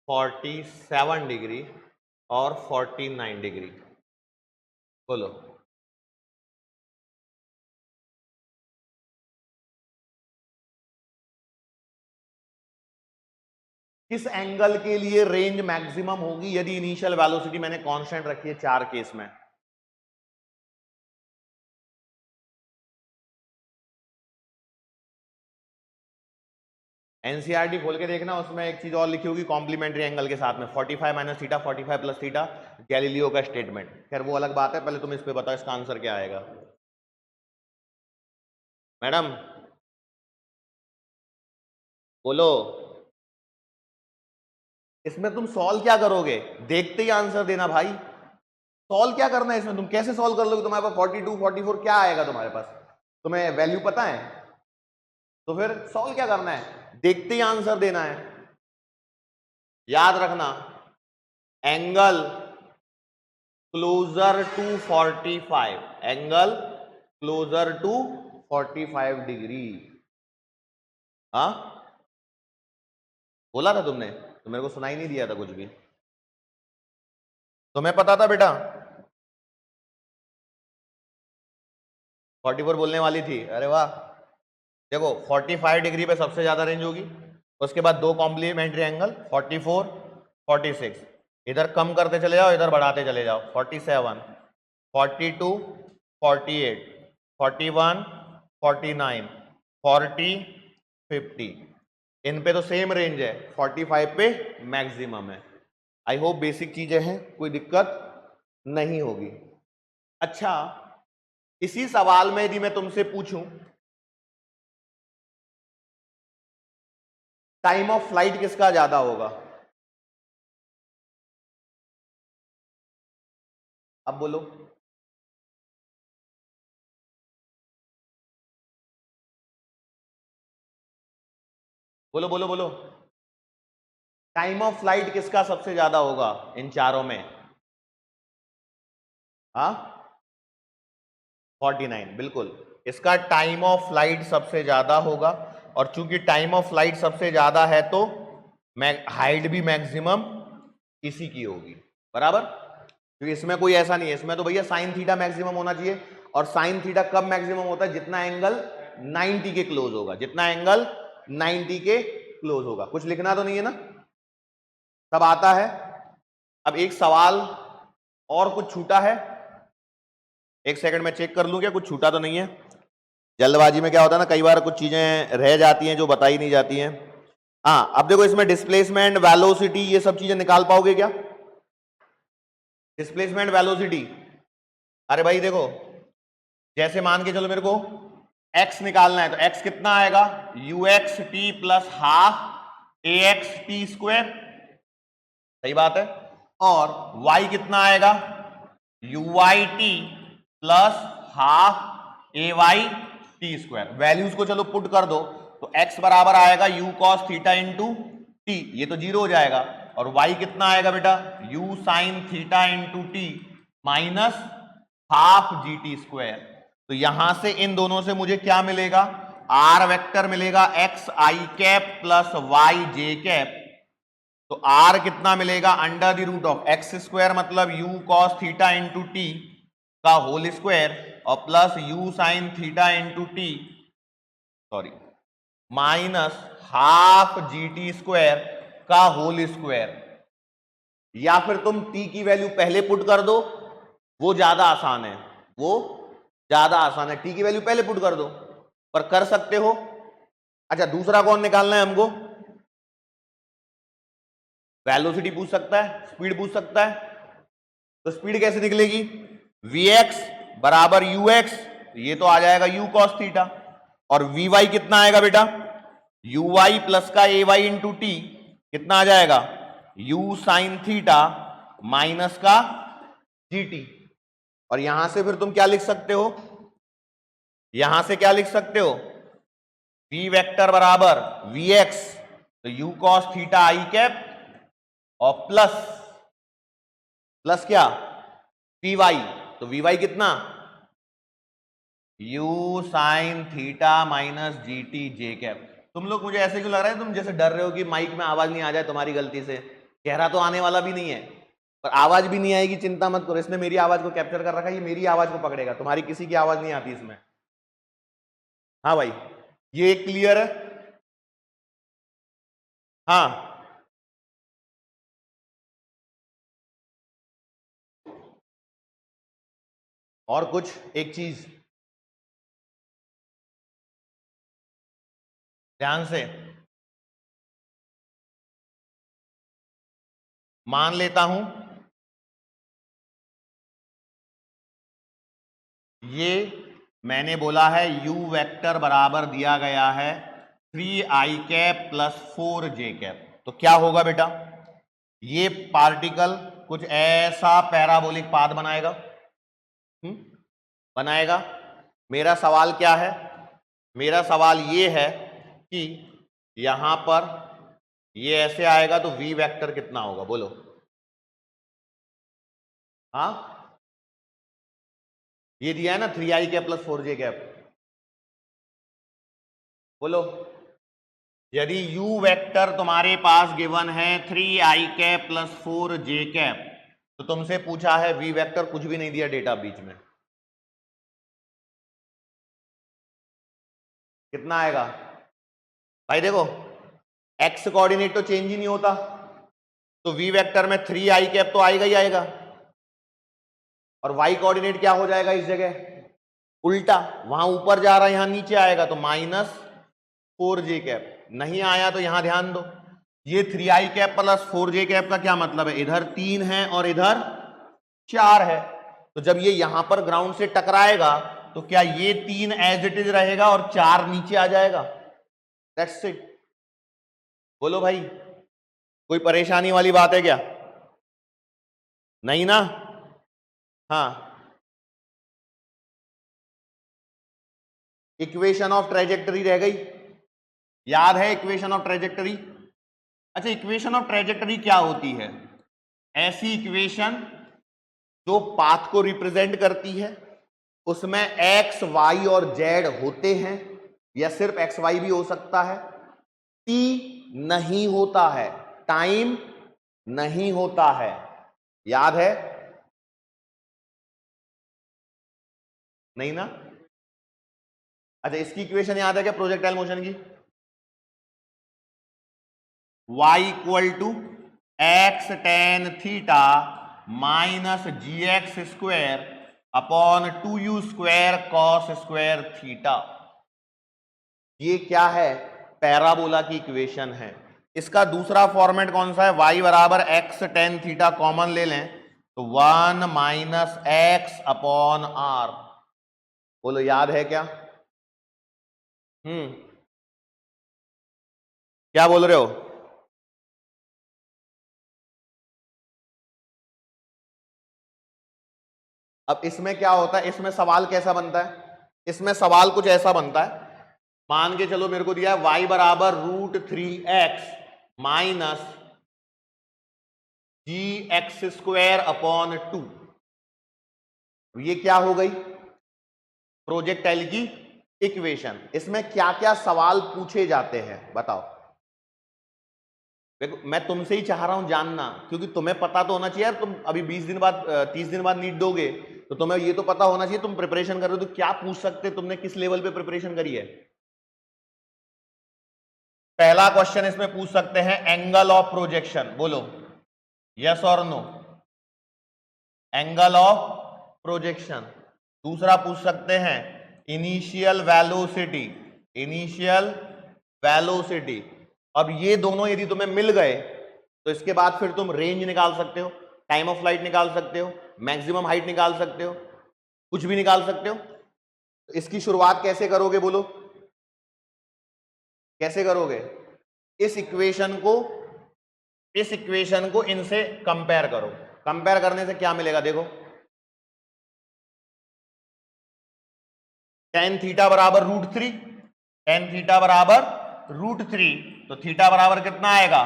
47 डिग्री और 49 डिग्री। बोलो किस एंगल के लिए रेंज मैक्सिमम होगी यदि इनिशियल वेलोसिटी मैंने कांस्टेंट रखी है 4 केस में? एनसीईआरटी खोल के देखना, उसमें एक चीज और लिखी होगी कॉम्प्लीमेंट्री एंगल के साथ में, 45 minus theta, 45 plus theta, Galileo का स्टेटमेंट। खैर वो अलग बात है, पहले तुम इस पे बताओ इसका आंसर क्या आएगा। मैडम बोलो, इसमें तुम सॉल्व क्या करोगे? देखते ही आंसर देना भाई। सॉल्व क्या करना है इसमें? तुम कैसे सॉल्व कर लोगे? तुम्हारे पास 42 44 क्या आएगा तुम्हारे पास? तुम्हें वैल्यू पता है? तो फिर सॉल्व क्या करना है? देखते ही आंसर देना है। याद रखना, angle closer to 45, angle closer to 45 degree. हाँ बोला था तुमने, तो मेरे को सुनाई नहीं दिया था कुछ भी। तुम्हें पता था बेटा? 44 बोलने वाली थी, अरे वाह। देखो 45 डिग्री पे सबसे ज्यादा रेंज होगी, उसके बाद दो कॉम्प्लीमेंट्री एंगल 44 46, इधर कम करते चले जाओ, इधर बढ़ाते चले जाओ, 47 42 48 41 49 40 50। इन पे तो सेम रेंज है, 45 पे मैक्सिमम है। आई होप बेसिक चीजें हैं, कोई दिक्कत नहीं होगी। अच्छा, इसी सवाल में यदि मैं तुमसे पूछूं टाइम ऑफ फ्लाइट किसका ज्यादा होगा, अब बोलो। बोलो बोलो बोलो, टाइम ऑफ फ्लाइट किसका सबसे ज्यादा होगा इन चारों में? हाँ 49, बिल्कुल इसका टाइम ऑफ फ्लाइट सबसे ज्यादा होगा। और चूंकि टाइम ऑफ फ्लाइट सबसे ज्यादा है तो हाइट भी मैक्सिमम इसी की होगी, बराबर। क्योंकि इसमें कोई ऐसा नहीं है, इसमें तो भैया साइन थीटा मैक्सिमम होना चाहिए। और साइन थीटा कब मैक्सिमम होता है? जितना एंगल 90 के क्लोज होगा, जितना एंगल 90 के क्लोज होगा। कुछ लिखना तो नहीं है ना, सब आता है। अब एक सवाल और कुछ छूटा है, एक सेकंड में चेक कर लूं क्या कुछ छूटा तो नहीं है। जल्दबाजी में क्या होता है ना, कई बार कुछ चीजें रह जाती हैं जो बताई नहीं जाती हैं। हाँ, अब देखो इसमें डिस्प्लेसमेंट, वेलोसिटी, ये सब चीजें निकाल पाओगे क्या? डिस्प्लेसमेंट, वेलोसिटी, अरे भाई देखो, जैसे मान के चलो मेरे को x निकालना है तो x कितना आएगा? ux t plus half ax t square, सही बात है। और y कितना आएगा? uy t plus half ay t square. Values को चलो पुट कर दो तो x बराबर आएगा u cos theta into T, ये तो जीरो हो जाएगा। और y कितना आएगा बेटा? u sine theta into T minus half G T square. तो यहां से इन दोनों से मुझे क्या मिलेगा? r वेक्टर मिलेगा x I cap plus y J cap. तो r कितना मिलेगा? Under the root of X square मतलब u cos theta into T का होल स्क्वायर और plus u sine theta into T, sorry, minus half G T square का whole square. या फिर तुम t की वैल्यू पहले पुट कर दो, वो ज्यादा आसान है, वो ज्यादा आसान है, t की वैल्यू पहले पुट कर दो, पर कर सकते हो। अच्छा, दूसरा कौन निकालना है हमको? वेलोसिटी पूछ सकता है, स्पीड पूछ सकता है। तो स्पीड कैसे निकलेगी? vx बराबर ux, ये तो आ जाएगा u cos थीटा। और vy कितना आएगा बेटा? uy प्लस का ay इंटू टी, कितना आ जाएगा? u साइन थीटा माइनस का gt। और यहां से फिर तुम क्या लिख सकते हो? यहां से क्या लिख सकते हो? v वेक्टर बराबर vx, तो u cos theta i cap और प्लस प्लस क्या? py, तो vy कितना? u sine theta minus g t j cap. तुम लोग मुझे ऐसे क्यों लग रहा है, तुम जैसे डर रहे हो कि माइक में आवाज नहीं आ जाए तुम्हारी गलती से। चेहरा तो आने वाला भी नहीं है, पर आवाज भी नहीं आएगी, चिंता मत करो। इसने मेरी आवाज को कैप्चर कर रखा है, ये मेरी आवाज को पकड़ेगा, तुम्हारी किसी की आवाज नहीं आती इसमें। हाँ भाई, ये क्लियर है? हाँ, और कुछ एक चीज ध्यान से मान लेता हूं, ये मैंने बोला है u वेक्टर बराबर दिया गया है 3i cap plus 4j cap. तो क्या होगा बेटा? ये पार्टिकल कुछ ऐसा पैराबोलिक पाथ बनाएगा, बनाएगा। मेरा सवाल क्या है? मेरा सवाल ये है कि यहां पर ये ऐसे आएगा तो v वेक्टर कितना होगा, बोलो। हाँ, ये दिया है ना 3i cap plus 4j cap, बोलो। यदि u वेक्टर तुम्हारे पास गिवन है 3i cap plus 4j cap, तो तुमसे पूछा है v वेक्टर, कुछ भी नहीं दिया डेटा बीच में, कितना आएगा? भाई देखो, x कोऑर्डिनेट तो चेंज ही नहीं होता, तो v वेक्टर में 3i कैप तो आएगा ही आएगा। और y कोऑर्डिनेट क्या हो जाएगा इस जगह? उल्टा, वहां ऊपर जा रहा है यहां नीचे आएगा, तो माइनस 4j कैप। नहीं आया तो यहां ध्यान दो, ये 3i cap plus 4j cap का क्या मतलब है, इधर 3 है और इधर 4 है, तो जब ये यहां पर ग्राउंड से टकराएगा तो क्या ये 3 एज इट इज रहेगा और 4 नीचे आ जाएगा? That's it. बोलो भाई, कोई परेशानी वाली बात है क्या? नहीं ना? हाँ, इक्वेशन ऑफ ट्रेजेक्टरी रह गई, याद है इक्वेशन ऑफ ट्रेजेक्टरी? अच्छा, इक्वेशन ऑफ ट्रेजेक्टरी क्या होती है? ऐसी इक्वेशन जो पाथ को रिप्रेजेंट करती है, उसमें एक्स वाई और जेड होते हैं, या सिर्फ एक्स वाई भी हो सकता है, टी नहीं होता है, टाइम नहीं होता है, याद है? नहीं ना? अच्छा, इसकी इक्वेशन याद है क्या प्रोजेक्टाइल मोशन की? y equal to X tan theta minus G X square upon 2u square cos square theta. ये क्या है? पैराबोला की इक्वेशन है। इसका दूसरा फॉर्मेट कौन सा है? y बराबर एक्स टेन थीटा कॉमन ले लें तो 1 माइनस एक्स अपॉन आर। बोलो, याद है क्या? क्या बोल रहे हो? अब इसमें क्या होता है, इसमें सवाल कैसा बनता है? इसमें सवाल कुछ ऐसा बनता है, मान के चलो मेरे को दिया है y बराबर √3x minus G X square upon 2। ये क्या हो गई? प्रोजेक्टाइल की इक्वेशन। इसमें क्या क्या सवाल पूछे जाते हैं बताओ? देखो, मैं तुमसे ही चाह रहा हूं जानना, क्योंकि तुम्हें पता तो होना चाहिए यार। तुम अभी 20 दिन बाद 30 दिन बाद नीट दोगे, तो तुम्हें ये तो पता होना चाहिए तुम प्रिपरेशन कर रहे हो तो क्या पूछ सकते, तुमने किस लेवल पे प्रिपरेशन करी है। पहला क्वेश्चन इसमें पूछ सकते हैं एंगल ऑफ प्रोजेक्शन, बोलो यस और नो, एंगल ऑफ प्रोजेक्शन। दूसरा पूछ सकते हैं इनिशियल वेलोसिटी, इनिशियल वेलोसिटी। अब ये दोनों यदि तुम्हें मिल गए तो इसके बाद फिर तुम रेंज निकाल सकते हो, टाइम ऑफ फ्लाइट निकाल सकते हो, मैक्सिमम हाइट निकाल सकते हो, कुछ भी निकाल सकते हो। तो इसकी शुरुआत कैसे करोगे बोलो? कैसे करोगे? इस इक्वेशन को इस इक्वेशन को इनसे कंपेयर करो। कंपेयर करने से क्या मिलेगा देखो, टेन थीटा बराबर √3, टेन थीटा बराबर √3, तो थीटा बराबर कितना आएगा?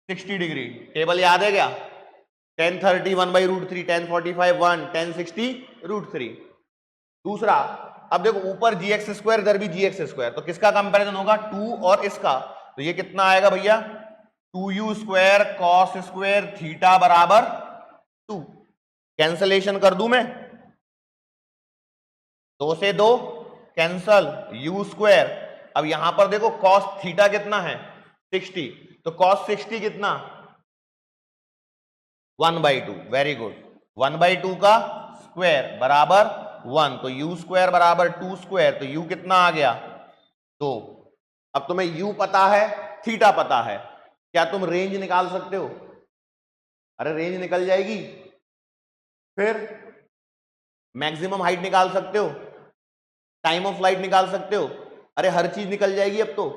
60 डिग्री। टेबल याद है क्या? 1030 1/√3, 1045 1, 1060 √3। दूसरा, अब देखो ऊपर जी एक्स स्क्वायर, इधर भी जी एक्स स्क्वायर, तो किसका कंपैरिजन होगा? 2 और इसका, तो ये कितना आएगा भैया? 2u square cos square theta बराबर 2। कैंसलेशन कर दूं मैं? 2 से 2 कैंसल, u स्क्वायर। अब यहां पर देखो कॉस थीटा कितना है? 60, तो कॉस 60 कितना? 1/2। Very good. 1/2 का स्क्वायर बराबर 1, तो u स्क्वायर बराबर 2 स्क्वायर, तो u कितना आ गया? 2। अब तुम्हें u पता है, थीटा पता है, क्या तुम रेंज निकाल सकते हो? अरे रेंज निकल जाएगी। फिर मैक्सिमम हाइट निकाल सकते हो, टाइम ऑफ फ्लाइट निकाल सकते हो, अरे हर चीज निकल जाएगी अब तो।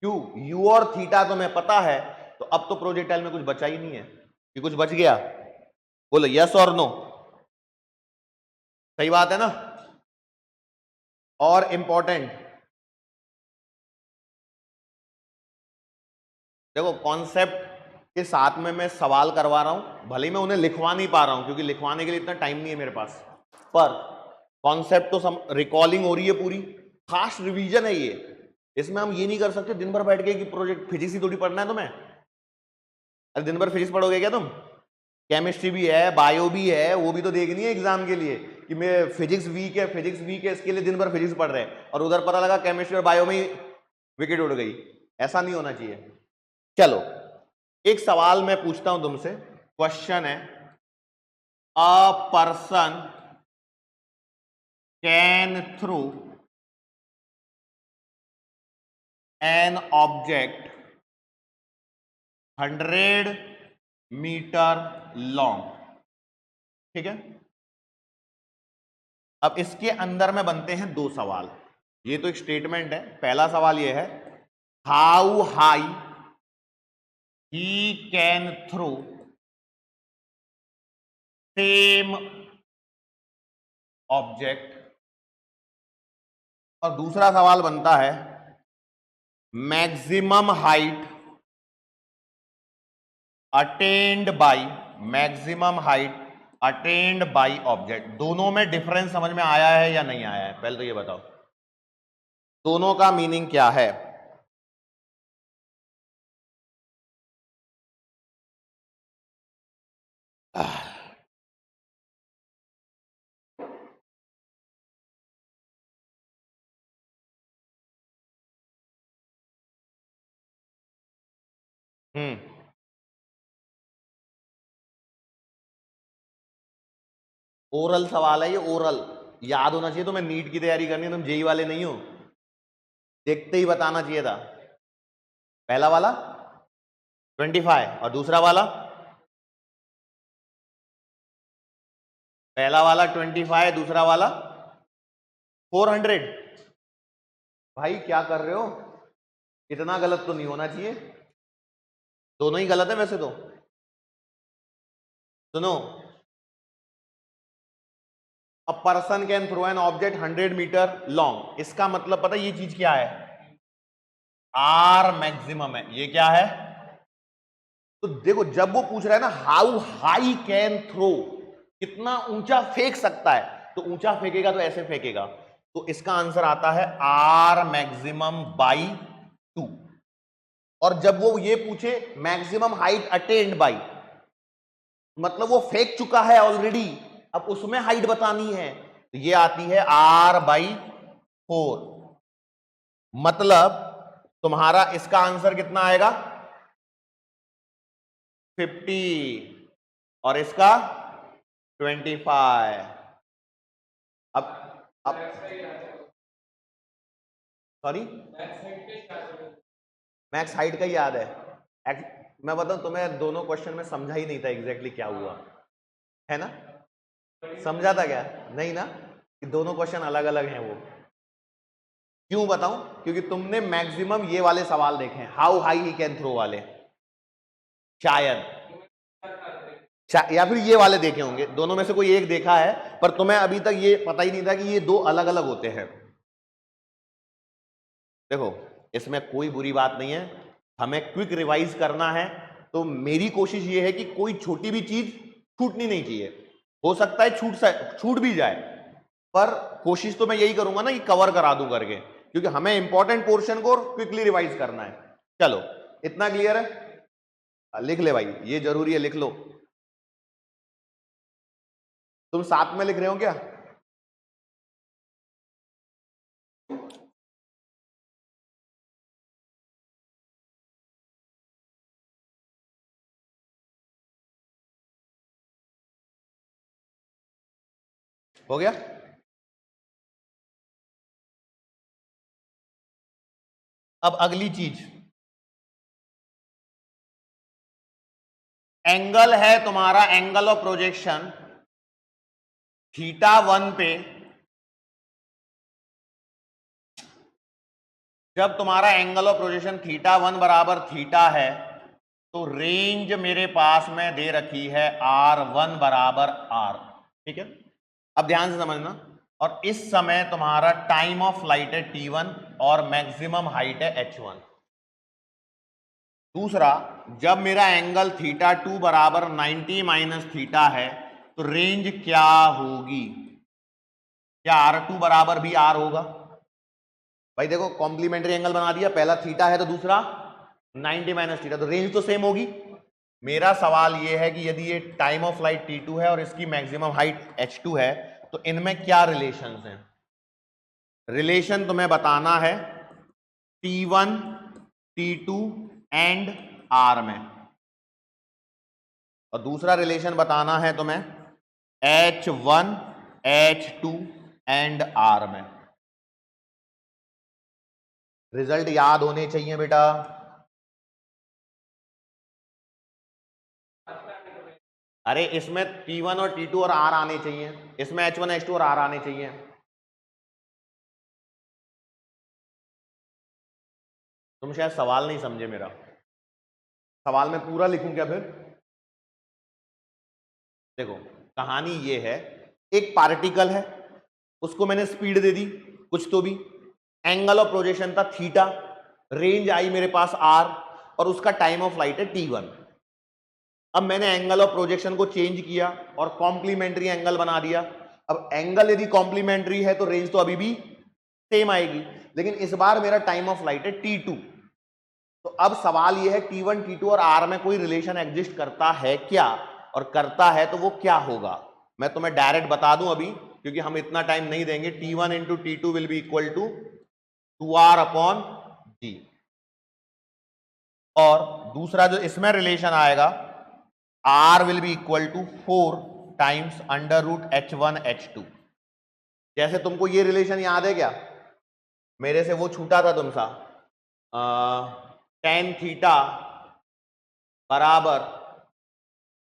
क्यों? u और थीटा तुम्हें पता है, तो अब तो प्रोजेक्टाइल में कुछ बचा ही नहीं है कि कुछ बच गया। बोलो यस और नो। सही बात है ना? और इंपॉर्टेंट देखो, कॉन्सेप्ट के साथ में मैं सवाल करवा रहा हूं, भले ही मैं उन्हें लिखवा नहीं पा रहा हूं क्योंकि लिखवाने के लिए इतना टाइम नहीं है मेरे पास, पर कॉन्सेप्ट तो रिकॉलिंग हो रही है पूरी, फास्ट रिवीजन है ये। इसमें हम ये नहीं कर सकते दिन भर बैठ के कि प्रोजेक्ट फिजिक्स ही थोड़ी पढ़ना है तुम्हें। अरे दिन भर फिजिक्स पढ़ोगे क्या तुम? केमिस्ट्री भी है, बायो भी है, वो भी तो देखनी है एग्जाम के लिए कि मैं फिजिक्स वीक है, फिजिक्स वीक है, इसके लिए दिन भर फिजिक्स पढ़ रहे हैं और उधर पता लगा केमिस्ट्री और बायो में ही विकेट उड़ गई। ऐसा नहीं होना चाहिए। चलो, एक सवाल मैं पूछता हूं तुमसे। क्वेश्चन है, a person can throw an object 100 metre long. ठीक है, अब इसके अंदर में बनते हैं दो सवाल। ये तो एक स्टेटमेंट है। पहला सवाल ये है, how high he can throw same object. और दूसरा सवाल बनता है, maximum height attained by, maximum height attained by object. दोनों में डिफरेंस समझ में आया है या नहीं आया है? पहले तो ये बताओ, दोनों का मीनिंग क्या है? हम्म, ओरल सवाल है ये, ओरल। याद होना चाहिए। तुम्हें नीट की तैयारी करनी है, तुम जेई वाले नहीं हो। देखते ही बताना चाहिए था। पहला वाला 25 और दूसरा वाला, पहला वाला 25, दूसरा वाला 400। भाई क्या कर रहे हो? इतना गलत तो नहीं होना चाहिए। दोनों ही गलत है वैसे तो। सुनो, a person can throw an object 100 metre long, इसका मतलब पता है ये चीज क्या है? आर मैक्सिमम है। ये क्या है? तो देखो, जब वो पूछ रहा है ना हाउ हाई कैन थ्रो, कितना ऊंचा फेंक सकता है, तो ऊंचा फेंकेगा तो ऐसे फेंकेगा। तो इसका आंसर आता है आर मैक्सिमम बाई 2। और जब वो ये पूछे मैक्सिमम हाइट अटेन्ड बाई, मतलब वो फेंक चुका है ऑलरेडी, अब उसमें हाइट बतानी है, तो ये आती है R/4। मतलब तुम्हारा इसका आंसर कितना आएगा? 50 और इसका 25। अब सॉरी, मैक्स हाइट का ही याद है। मैं बताऊं तुम्हें, दोनों क्वेश्चन में समझा ही नहीं था एग्जैक्टली क्या हुआ है ना। समझा था क्या? नहीं ना, कि दोनों क्वेश्चन अलग अलग हैं वो। क्यों बताऊं? क्योंकि तुमने मैक्सिमम ये वाले सवाल देखे हैं, how high he can throw वाले, शायद या फिर ये वाले देखे होंगे। दोनों में से कोई एक देखा है, पर तुम्हें अभी तक ये पता ही नहीं था कि ये दो अलग अलग होते हैं। देखो, इसमें कोई बुरी बात नहीं है, हमें क्विक रिवाइज करना है। तो मेरी कोशिश ये है कि कोई छोटी भी चीज छूटनी नहीं चाहिए। हो सकता है छूट भी जाए, पर कोशिश तो मैं यही करूंगा ना कि कवर करा दूं करके, क्योंकि हमें इंपॉर्टेंट पोर्शन को क्विकली रिवाइज करना है। चलो, इतना क्लियर है? लिख ले भाई, ये जरूरी है, लिख लो। तुम साथ में लिख रहे हो क्या? हो गया? अब अगली चीज, एंगल है तुम्हारा, एंगल ऑफ प्रोजेक्शन θ1 पे। जब तुम्हारा एंगल ऑफ प्रोजेक्शन θ1 बराबर थीटा है, तो रेंज मेरे पास में दे रखी है R1 बराबर R। ठीक है, अब ध्यान से समझना। और इस समय तुम्हारा टाइम ऑफ फ्लाइट है T1 और मैक्सिमम हाइट है H1। दूसरा, जब मेरा एंगल θ2 बराबर 90 माइनस थीटा है, तो रेंज क्या होगी? क्या R2 बराबर भी R होगा? भाई देखो, कॉम्प्लीमेंट्री एंगल बना दिया, पहला थीटा है तो दूसरा 90 माइनस थीटा, तो रेंज तो सेम होगी। मेरा सवाल यह है कि यदि ये टाइम ऑफ फ्लाइट T2 है और इसकी मैक्सिमम हाइट H2 है, तो इनमें क्या रिलेशंस हैं? रिलेशन तुम्हें बताना है T1, T2 एंड R में, और दूसरा रिलेशन बताना है तुम्हें H1, H2 एंड R में। रिजल्ट याद होने चाहिए बेटा। अरे इसमें T1 और T2 और R आने चाहिए, इसमें H1 H2 और R आने चाहिए। तुम शायद सवाल नहीं समझे मेरा, सवाल मैं पूरा लिखूं क्या फिर? देखो कहानी ये है, एक पार्टिकल है, उसको मैंने स्पीड दे दी कुछ तो भी, एंगल ऑफ प्रोजेक्शन था थीटा, रेंज आई मेरे पास R, और उसका टाइम ऑफ फ्लाइट है T1। अब मैंने एंगल ऑफ प्रोजेक्शन को चेंज किया और कॉम्प्लीमेंट्री एंगल बना दिया। अब एंगल यदि कॉम्प्लीमेंट्री है तो रेंज तो अभी भी सेम आएगी, लेकिन इस बार मेरा टाइम ऑफ फ्लाइट है T2। तो अब सवाल यह है T1 T2 और R में कोई रिलेशन एग्जिस्ट करता है क्या, और करता है तो वो क्या होगा? मैं तुम्हें डायरेक्ट बता दूं अभी, क्योंकि हम इतना टाइम नहीं देंगे। T1 into T2 will be equal to 2R upon G, और दूसरा जो इसमें रिलेशन आएगा, R will be equal to 4 times under root H1 H2। जैसे तुमको ये रिलेशन याद है क्या, मेरे से वो छूटा था तुमसा, tan थीटा बराबर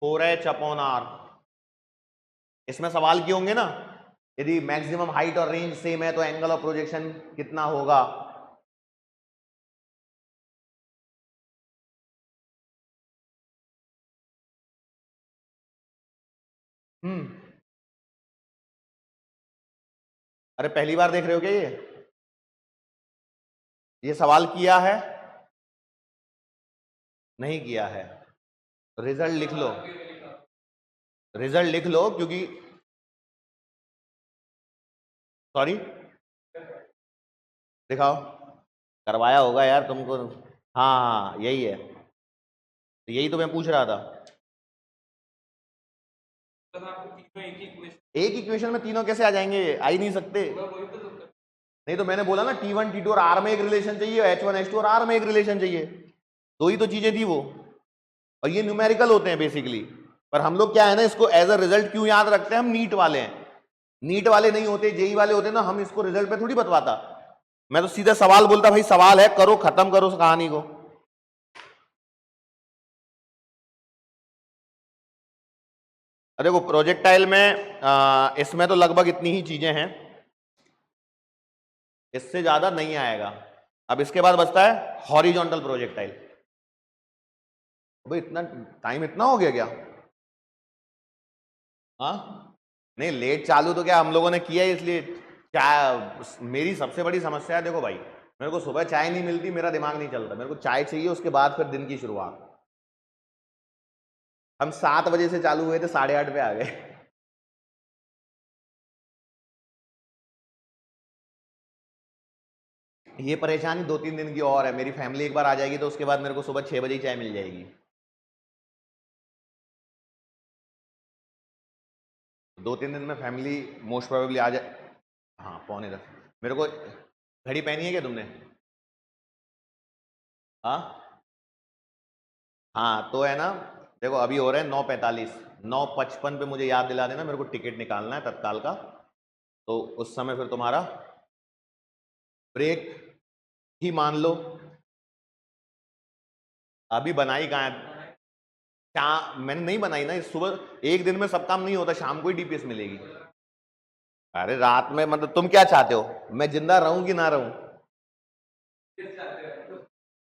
4H अपॉन R। इसमें सवाल किए होंगे ना, यदि मैक्सिमम हाइट और रेंज सेम है तो एंगल ऑफ प्रोजेक्शन कितना होगा? अरे पहली बार देख रहे हो क्या ये सवाल किया है? नहीं किया है? रिजल्ट लिख लो, रिजल्ट लिख लो, क्योंकि सॉरी दिखाओ, करवाया होगा यार तुमको। हाँ हाँ यही है, तो यही तो मैं पूछ रहा था। एक इक्वेशन में तीनों कैसे आ जाएंगे? आ ही नहीं सकते। नहीं तो मैंने बोला ना T1 T2 और R में एक रिलेशन चाहिए, H1 H2 और R में एक रिलेशन चाहिए, दो ही तो चीजें थी वो, और ये न्यूमेरिकल होते हैं बेसिकली। पर हम लोग क्या है ना, इसको एज अ रिजल्ट क्यों याद रखते हैं? हम नीट वाले हैं, नीट वाले नहीं होते, जेई वाले होते ना, हम इसको रिजल्ट पे थोड़ी बतवाता। मैं तो सीधा सवाल बोलता, भाई सवाल है, करो, खत्म करो उस कहानी को। देखो प्रोजेक्टाइल में इसमें तो लगभग इतनी ही चीजें हैं, इससे ज्यादा नहीं आएगा। अब इसके बाद बचता है हॉरिजॉन्टल प्रोजेक्टाइल। भाई इतना टाइम इतना हो गया क्या? हाँ नहीं, लेट चालू तो क्या हम लोगों ने किया है, इसलिए चाय मेरी सबसे बड़ी समस्या है। देखो भाई, मेरे को सुबह चाय नहीं मिलती, मेरा दिमाग नहीं चलता, मेरे को चाय चाहिए, उसके बाद फिर दिन की शुरुआत। हम 7 बजे से चालू हुए थे, 8:30 पे आ गए। ये परेशानी 2-3 दिन की और है, मेरी फैमिली एक बार आ जाएगी तो उसके बाद मेरे को सुबह 6 बजे ही चाय मिल जाएगी। 2-3 दिन में फैमिली मोस्ट प्रोबेबली आ जाए। हाँ 9:45। मेरे को घड़ी पहनी है क्या तुमने? हाँ हाँ, तो है ना, देखो अभी हो रहे हैं 9:45, 9:55 पे मुझे याद दिला देना, मेरे को टिकट निकालना है तत्काल का, तो उस समय फिर तुम्हारा ब्रेक ही मान लो। अभी बनाई कहाँ है? मैंने नहीं बनाई ना, सुबह एक दिन में सब काम नहीं होता, शाम को ही डीपीएस मिलेगी। अरे रात में मतलब तुम क्या चाहते हो, मैं जिंदा रहूं कि ना रहूं?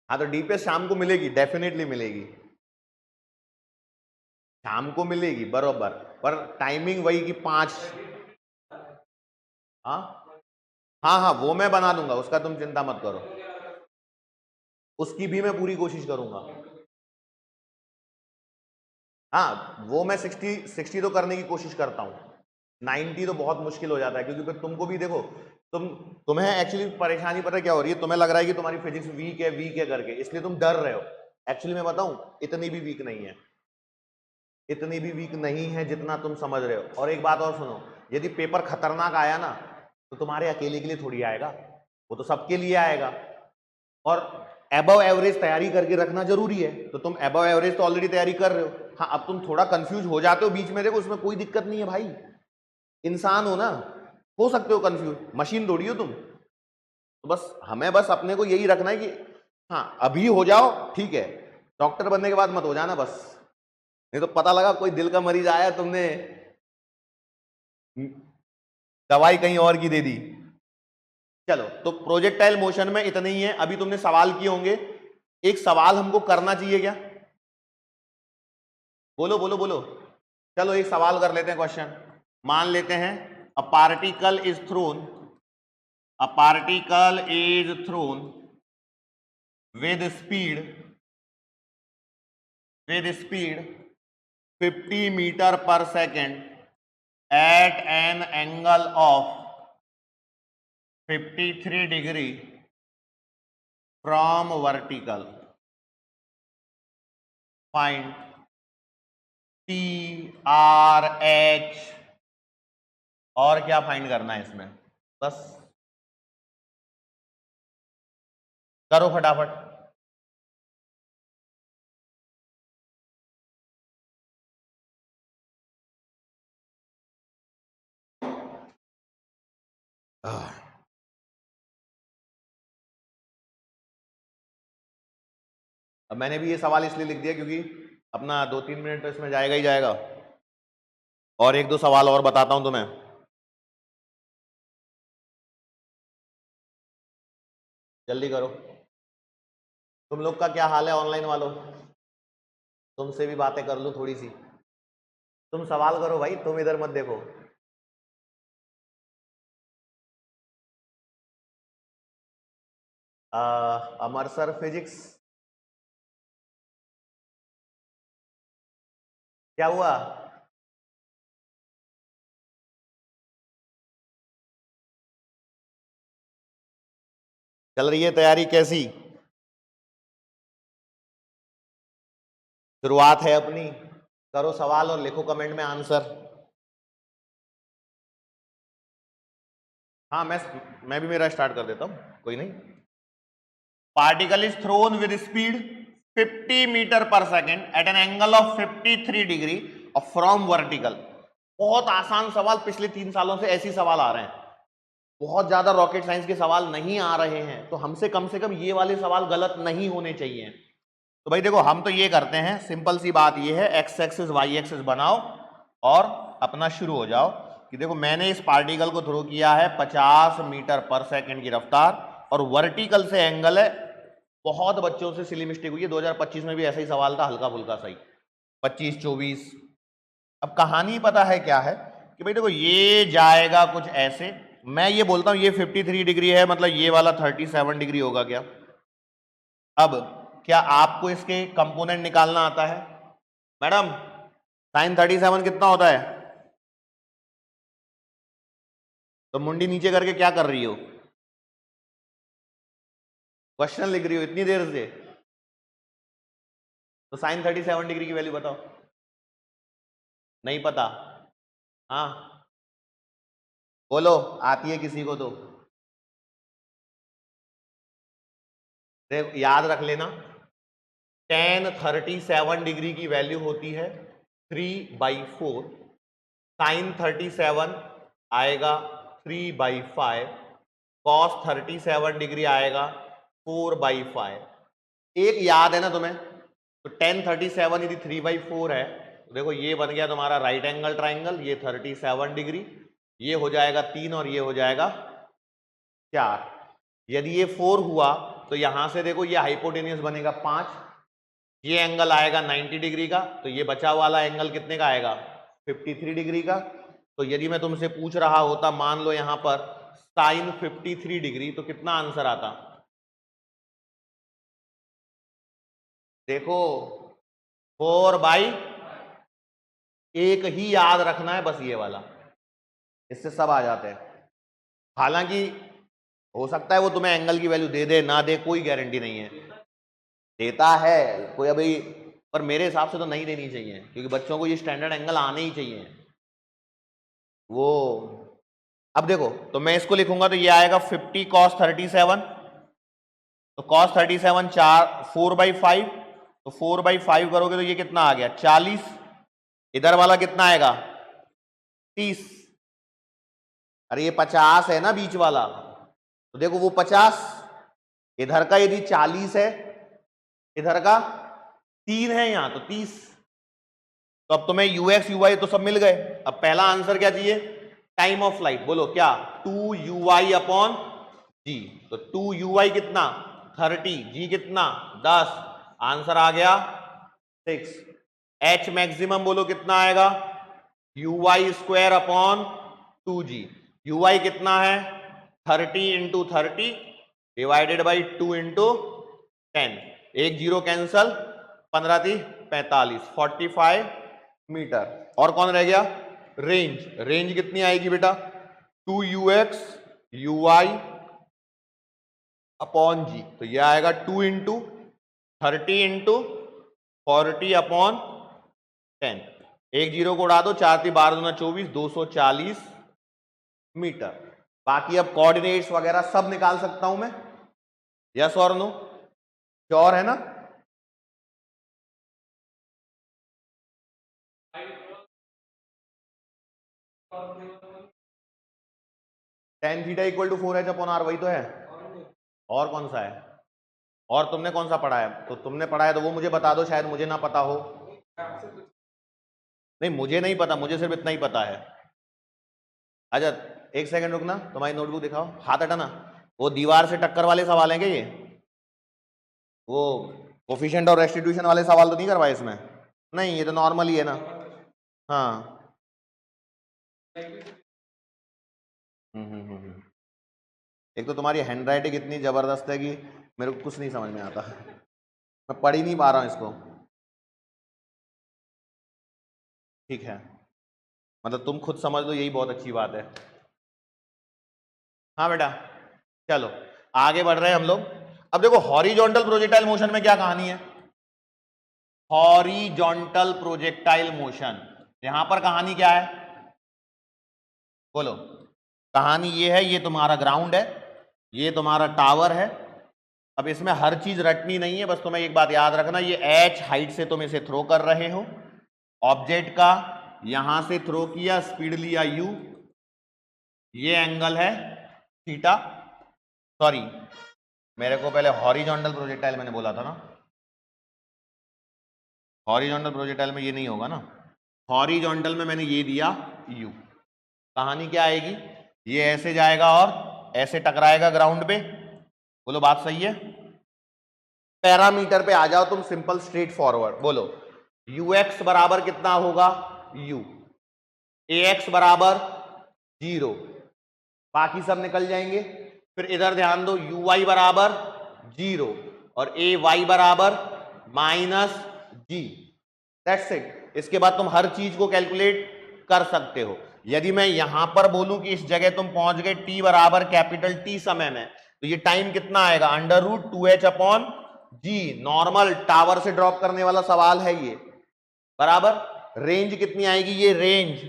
हाँ तो डीपीएस शाम को मिलेगी, डेफिनेटली मिलेगी, शाम को मिलेगी बरोबर, पर टाइमिंग वही कि 5। हाँ हाँ हाँ, वो मैं बना दूंगा, उसका तुम चिंता मत करो, उसकी भी मैं पूरी कोशिश करूंगा। हाँ वो मैं 60 तो करने की कोशिश करता हूँ, 90 तो बहुत मुश्किल हो जाता है, क्योंकि फिर तुमको भी देखो, तुम्हें एक्चुअली परेशानी पता है क्या हो रही है? तुम्हें लग रहा है कि तुम्हारी फिजिक्स वीक है करके, इसलिए तुम डर रहे हो। एक्चुअली मैं बताऊं, इतनी भी वीक नहीं है, इतनी भी वीक नहीं है जितना तुम समझ रहे हो। और एक बात और सुनो, यदि पेपर खतरनाक आया ना, तो तुम्हारे अकेले के लिए थोड़ी आएगा, वो तो सबके लिए आएगा। और एबव एवरेज तैयारी करके रखना जरूरी है, तो तुम एबव एवरेज तो ऑलरेडी तैयारी कर रहे हो। हाँ अब तुम थोड़ा कंफ्यूज हो जाते हो बीच में, देखो उसमें कोई दिक्कत नहीं है भाई, इंसान हो ना, हो सकते हो कंफ्यूज, मशीन थोड़ी हो तुम। तो बस हमें बस अपने को यही रखना है कि हाँ अभी हो जाओ ठीक है, डॉक्टर बनने के बाद मत हो जाना बस। नहीं तो पता लगा कोई दिल का मरीज आया, तुमने दवाई कहीं और की दे दी। चलो, तो प्रोजेक्टाइल मोशन में इतने ही है। अभी तुमने सवाल किए होंगे, एक सवाल हमको करना चाहिए क्या? बोलो बोलो बोलो। चलो एक सवाल कर लेते हैं, क्वेश्चन मान लेते हैं, a particle is throne with speed 50 meter per second at an angle of 53 degree from vertical. Find T, R, H, और क्या फाइंड करना है इसमें? बस करो फटाफट। अब मैंने भी ये सवाल इसलिए लिख दिया क्योंकि अपना 2-3 मिनट तो इसमें जाएगा ही जाएगा, और एक दो सवाल और बताता हूं तुम्हें। जल्दी करो। तुम लोग का क्या हाल है ऑनलाइन वालों? तुमसे भी बातें कर लूं थोड़ी सी। तुम सवाल करो भाई, तुम इधर मत देखो। अमर सर फिजिक्स, क्या हुआ? चल रही है तैयारी कैसी? शुरुआत है अपनी। करो सवाल और लिखो कमेंट में आंसर। हाँ, मैं भी मेरा स्टार्ट कर देता हूं, कोई नहीं। Particle is thrown with speed 50 metre per second at an angle of 53 degree from vertical. बहुत आसान सवाल, पिछले 3 सालों से ऐसे सवाल आ रहे हैं, बहुत ज्यादा रॉकेट साइंस के सवाल नहीं आ रहे हैं, तो हमसे कम से कम ये वाले सवाल गलत नहीं होने चाहिए। तो भाई देखो, हम तो ये करते हैं, सिंपल सी बात ये है, एक्स एक्सिस वाई एक्सिस बनाओ और अपना शुरू हो जाओ कि देखो मैंने इस पार्टिकल को थ्रो किया है 50 मीटर पर सेकंड की रफ्तार, और वर्टिकल से एंगल है। बहुत बच्चों से सिली मिस्टेक हुई है, 2025 में भी ऐसा ही सवाल था, हल्का फुल्का सही, 25-24। अब कहानी पता है क्या है कि भाई देखो, ये जाएगा कुछ ऐसे, मैं ये बोलता हूं ये 53 डिग्री है, मतलब ये वाला 37 डिग्री होगा क्या? अब क्या आपको इसके कंपोनेंट निकालना आता है? मैडम, साइन 37 कितना होता है? तो मुंडी नीचे करके क्या कर रही हो? क्वेश्चन लिख रही हो इतनी देर से? तो साइन 37 डिग्री की वैल्यू बताओ। नहीं पता? हाँ बोलो, आती है किसी को तो? याद रख लेना, tan 37 डिग्री की वैल्यू होती है 3/4, साइन 37 आएगा 3/5, कॉस 37 डिग्री आएगा 4/5। एक याद है ना तुम्हें? तो tan 37 यदि 3/4 है, तो देखो ये बन गया तुम्हारा राइट एंगल ट्राइंगल, ये 37 डिग्री, ये हो जाएगा 3 और ये हो जाएगा 4। यदि ये 4 हुआ तो यहां से देखो ये हाइपोटेन्यूस बनेगा 5, ये एंगल आएगा 90 डिग्री का, तो ये बचा वाला एंगल कितने का आएगा? 53 डिग्री का। तो यदि मैं तुमसे पूछ रहा होता, मान लो यहां पर साइन 53 डिग्री, तो कितना आंसर आता? देखो 4/, एक ही याद रखना है बस, ये वाला, इससे सब आ जाते हैं। हालांकि हो सकता है वो तुम्हें एंगल की वैल्यू दे दे ना दे, कोई गारंटी नहीं है, देता है कोई अभी, पर मेरे हिसाब से तो नहीं देनी चाहिए, क्योंकि बच्चों को ये स्टैंडर्ड एंगल आने ही चाहिए वो। अब देखो, तो मैं इसको लिखूंगा तो ये आएगा 50 cos 37, तो cos 37 4/5, तो 4/5 करोगे तो ये कितना आ गया? 40। इधर वाला कितना आएगा? 30। अरे ये 50 है ना बीच वाला, तो देखो वो 50, इधर का यदि 40 है, इधर का 3 है, यहां तो 30। तो अब तुम्हें यूएक्स यूवाई तो सब मिल गए। अब पहला आंसर क्या चाहिए, टाइम ऑफ फ्लाइट। बोलो क्या, 2 अपॉन जी। तो 2 कितना 30, जी कितना 10, आंसर आ गया 6। एच मैक्सिमम बोलो कितना आएगा, UY² अपॉन 2G। UY कितना है 30 इंटू 30 डिवाइडेड बाई 2 इंटू 10, एक जीरो कैंसल, 15 × 45, 45 मीटर। और कौन रह गया, रेंज। रेंज कितनी आएगी बेटा, 2UX UY अपॉन जी। तो यह आएगा 2 इंटू 30 इंटू 40 अपॉन 10, एक जीरो को उड़ा दो, 4 × 12 × 24, 240 मीटर। बाकी अब कोऑर्डिनेट्स वगैरह सब निकाल सकता हूं मैं, यस और नो, श्योर है ना। tan theta equal to 4H upon R, वही तो है। और कौन सा है, और तुमने कौन सा पढ़ा है, तो तुमने पढ़ा है तो वो मुझे बता दो, शायद मुझे ना पता हो। नहीं मुझे नहीं पता, मुझे सिर्फ इतना ही पता है। अच्छा एक सेकंड रुकना, तुम्हारी नोटबुक दिखाओ, हाथ हटाना। वो दीवार से टक्कर वाले सवाल हैं क्या ये, वो कोफिशिएंट और रेस्टिट्यूशन वाले सवाल तो नहीं करवाए इसमें, नहीं ये तो नॉर्मल ही है ना। हाँ एक तो तुम्हारी हैंडराइटिंग इतनी जबरदस्त है कि मेरे को कुछ नहीं समझ में आता, मैं पढ़ ही नहीं पा रहा हूँ इसको। ठीक है, मतलब तुम खुद समझ लो, यही बहुत अच्छी बात है। हाँ बेटा चलो आगे बढ़ रहे हैं हम लोग। अब देखो हॉरिजॉन्टल प्रोजेक्टाइल मोशन में क्या कहानी है, हॉरिजॉन्टल प्रोजेक्टाइल मोशन, यहां पर कहानी क्या है बोलो। कहानी ये है, ये तुम्हारा ग्राउंड है, ये तुम्हारा टावर है। अब इसमें हर चीज रटनी नहीं है, बस तुम्हें एक बात याद रखना, ये h हाइट से तुम इसे थ्रो कर रहे हो, ऑब्जेक्ट का यहां से थ्रो किया, स्पीड लिया u, ये एंगल है थीटा। सॉरी मेरे को पहले हॉरिजॉन्टल प्रोजेक्टाइल मैंने बोला था ना, हॉरिजॉन्टल प्रोजेक्टाइल में ये नहीं होगा ना, हॉरिजॉन्टल में मैंने ये दिया u। कहानी क्या आएगी, ये ऐसे जाएगा और ऐसे टकराएगा ग्राउंड पे, बोलो बात सही है। पैरामीटर पे आ जाओ तुम, सिंपल स्ट्रेट फॉरवर्ड, बोलो ux बराबर कितना होगा u, ax बराबर 0, बाकी सब निकल जाएंगे। फिर इधर ध्यान दो, uy बराबर 0 और ay बराबर -g, दैट्स इट। इसके बाद तुम हर चीज को कैलकुलेट कर सकते हो। यदि मैं यहां पर बोलूं कि इस जगह तुम पहुंच गए t बराबर कैपिटल T समय में, तो ये टाइम कितना आएगा, √2h upon g। Normal tower से ड्रॉप करने वाला सवाल है ये, बराबर। रेंज कितनी आएगी, ये रेंज,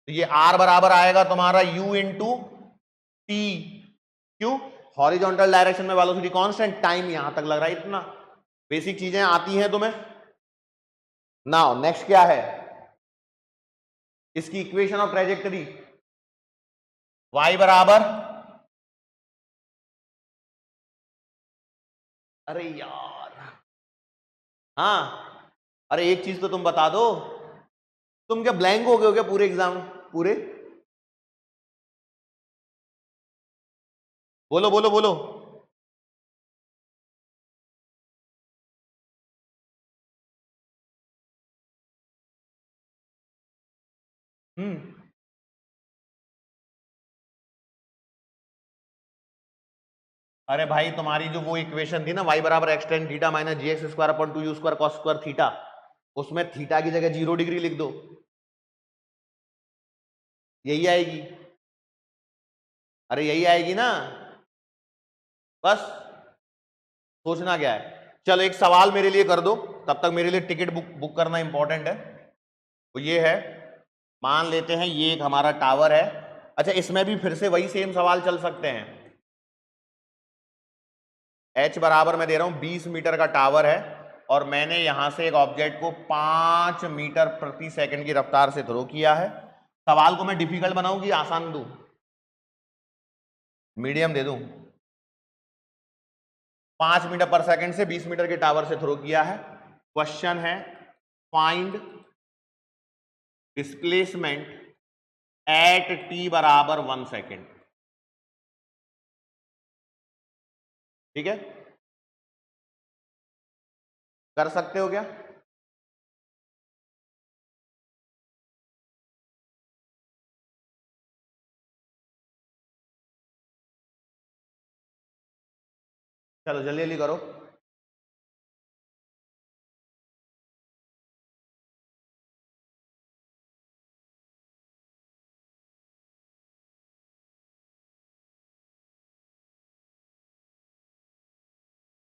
तो ये r बराबर आएगा तुम्हारा u इंटू टी। क्यों, हॉरिजॉन्टल डायरेक्शन में वेलोसिटी कांस्टेंट, टाइम यहां तक लग रहा है, इतना बेसिक चीजें आती हैं तुम्हें। नाउ नेक्स्ट क्या है, इसकी इक्वेशन ऑफ ट्रेजेक्टरी, y बराबर, अरे यार हाँ, अरे एक चीज तो तुम बता दो, तुम क्या ब्लैंक हो गए हो क्या पूरे एग्जाम पूरे, बोलो बोलो बोलो। अरे भाई तुम्हारी जो वो इक्वेशन थी ना, y बराबर x tan theta minus gx² upon 2u² cos² theta, उसमें थीटा की जगह 0 डिग्री लिख दो, यही आएगी। अरे यही आएगी ना, बस सोचना क्या है। चलो एक सवाल मेरे लिए कर दो, तब तक मेरे लिए टिकट बुक करना इंपॉर्टेंट है। तो ये है, मान लेते हैं ये एक हमारा टावर है। अच्छा इसमें भी फिर से वही सेम सवाल चल सकते हैं। h बराबर मैं दे रहा हूं 20 मीटर का टावर है, और मैंने यहां से एक ऑब्जेक्ट को 5 मीटर प्रति सेकंड की रफ्तार से थ्रो किया है। सवाल को मैं डिफिकल्ट बनाऊं कि आसान दूं, मीडियम दे दूं। 5 मीटर पर सेकंड से 20 मीटर के टावर से थ्रो किया है। क्वेश्चन है फाइंड डिस्प्लेसमेंट एट t बराबर 1 सेकेंड। ठीक है, कर सकते हो क्या? चलो जल्दी जल्दी करो।